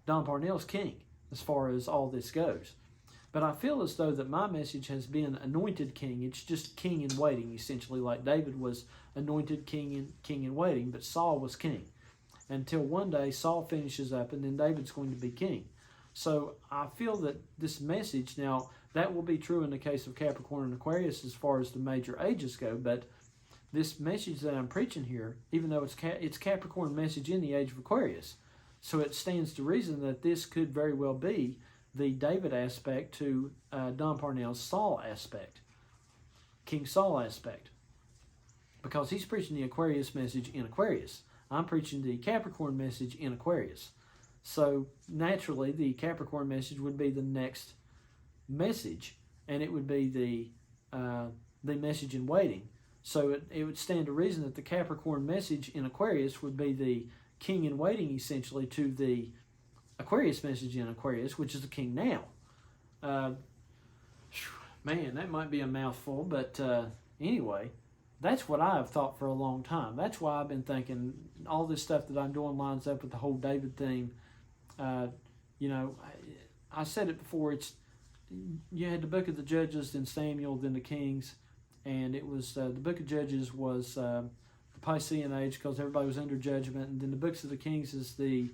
Don Parnell's king as far as all this goes. But I feel as though that my message has been anointed king. It's just king in waiting, essentially, like David was anointed king in waiting, but Saul was king. Until one day Saul finishes up and then David's going to be king. So I feel that this message, now that will be true in the case of Capricorn and Aquarius as far as the major ages go, but this message that I'm preaching here, even though it's Capricorn message in the age of Aquarius, so it stands to reason that this could very well be the David aspect to Don Parnell's Saul aspect, King Saul aspect, because he's preaching the Aquarius message in Aquarius. I'm preaching the Capricorn message in Aquarius. So naturally, the Capricorn message would be the next message, and it would be the message in waiting. So it would stand to reason that the Capricorn message in Aquarius would be the king in waiting, essentially, to the Aquarius message in Aquarius, which is the king now. Man, that might be a mouthful, but anyway, that's what I have thought for a long time. That's why I've been thinking all this stuff that I'm doing lines up with the whole David theme. I said it before. You had the book of the Judges, then Samuel, then the Kings, and it was the book of Judges was the Piscean age because everybody was under judgment, and then the books of the Kings is the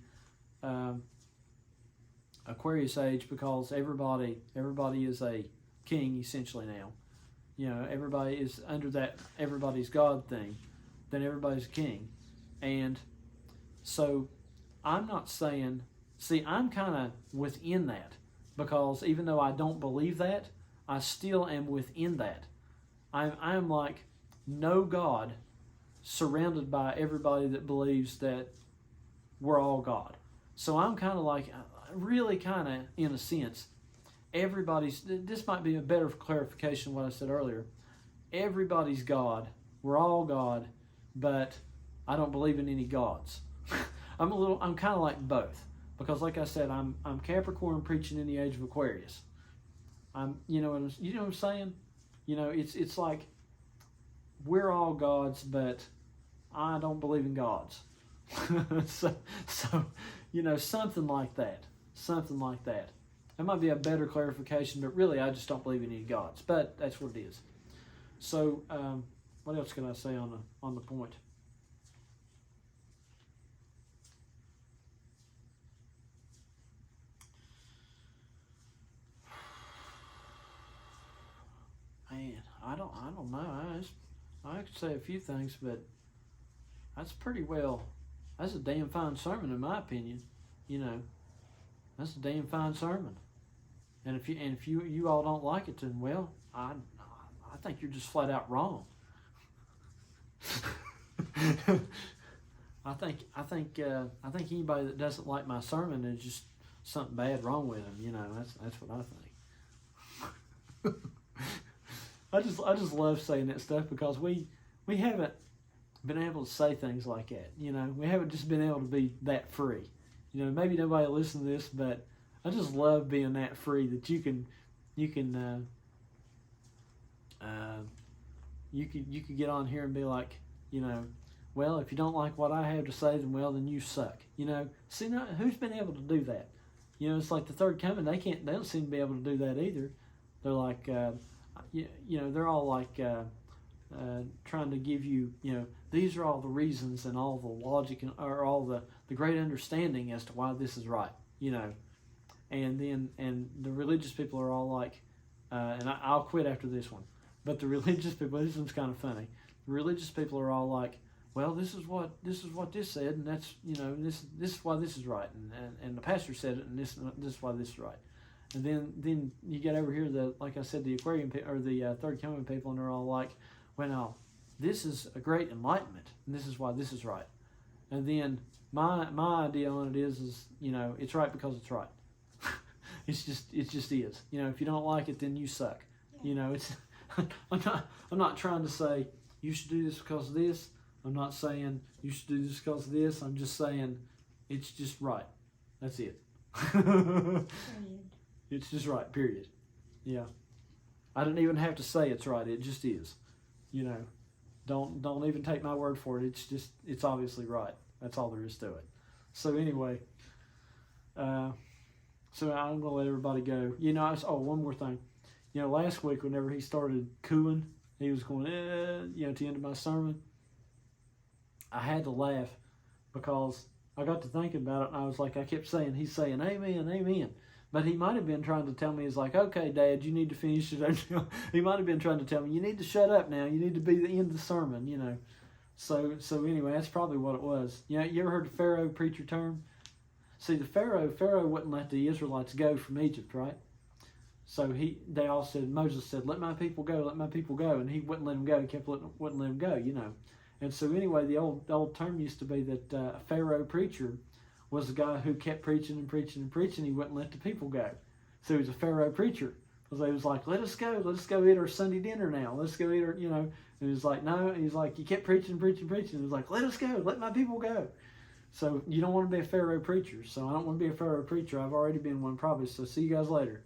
Aquarius age because everybody is a king essentially now. Everybody is under that everybody's God thing. Then everybody's a king. And so I'm not saying, I'm kind of within that, because even though I don't believe that, I still am within that. I'm like no God surrounded by everybody that believes that we're all God. So I'm kind of like, really kind of, in a sense, this might be a better clarification of what I said earlier. Everybody's God. We're all God, but I don't believe in any gods. I'm kind of like both, because like I said, I'm Capricorn preaching in the age of Aquarius. You know what I'm saying? It's like we're all gods, but I don't believe in gods. so something like that. Something like that. That might be a better clarification, but really I just don't believe in any gods. But that's what it is. So, what else can I say on the point? Man, I don't know. I could say a few things, but that's a damn fine sermon in my opinion. That's a damn fine sermon. And if you all don't like it, then well, I think you're just flat out wrong. I think anybody that doesn't like my sermon is just something bad wrong with them. That's what I think. I just love saying that stuff because we haven't been able to say things like that. We haven't just been able to be that free. Maybe nobody will listen to this, but I just love being that free that you can get on here and be like, well, if you don't like what I have to say, then you suck. See, now, who's been able to do that? You know, it's like the third coming. They don't seem to be able to do that either. They're like, they're all like trying to give you, these are all the reasons and all the logic or all the great understanding as to why this is right. And the religious people are all like, and I'll quit after this one. But the religious people, this one's kind of funny. The religious people are all like, well, this is what this said, and that's this is why this is right, and the pastor said it, and this is why this is right. And then you get over here, like I said, the aquarium or the third coming people, and they're all like, well, no, this is a great enlightenment, and this is why this is right. And then my idea on it is it's right because it's right. it just is. If you don't like it, then you suck. It's I'm not trying to say you should do this because of this. I'm not saying you should do this because of this. I'm just saying it's just right. That's it. It's just right, period. Yeah. I don't even have to say it's right. It just is. Don't even take my word for it. It's obviously right. That's all there is to it. So anyway, so I'm going to let everybody go. One more thing. Last week whenever he started cooing, he was going, to the end of my sermon. I had to laugh because I got to thinking about it, and I was like, I kept saying, he's saying, amen, amen. But he might have been trying to tell me, he's like, okay, Dad, you need to finish it. He might have been trying to tell me, you need to shut up now. You need to be the end of the sermon, So anyway, that's probably what it was. You ever heard the Pharaoh preacher term? See, the Pharaoh wouldn't let the Israelites go from Egypt, right? So they all said, Moses said, let my people go, let my people go. And he wouldn't let them go. He kept wouldn't let them go, And so anyway, the old term used to be that a Pharaoh preacher was a guy who kept preaching and preaching and preaching. He wouldn't let the people go. So he was a Pharaoh preacher. Because they was like, let us go eat our Sunday dinner now. Let's go eat our, And he was like, no. And he's like, you kept preaching and preaching and preaching. He was like, let us go, let my people go. So you don't want to be a Pharaoh preacher. So I don't want to be a Pharaoh preacher. I've already been one probably. So see you guys later.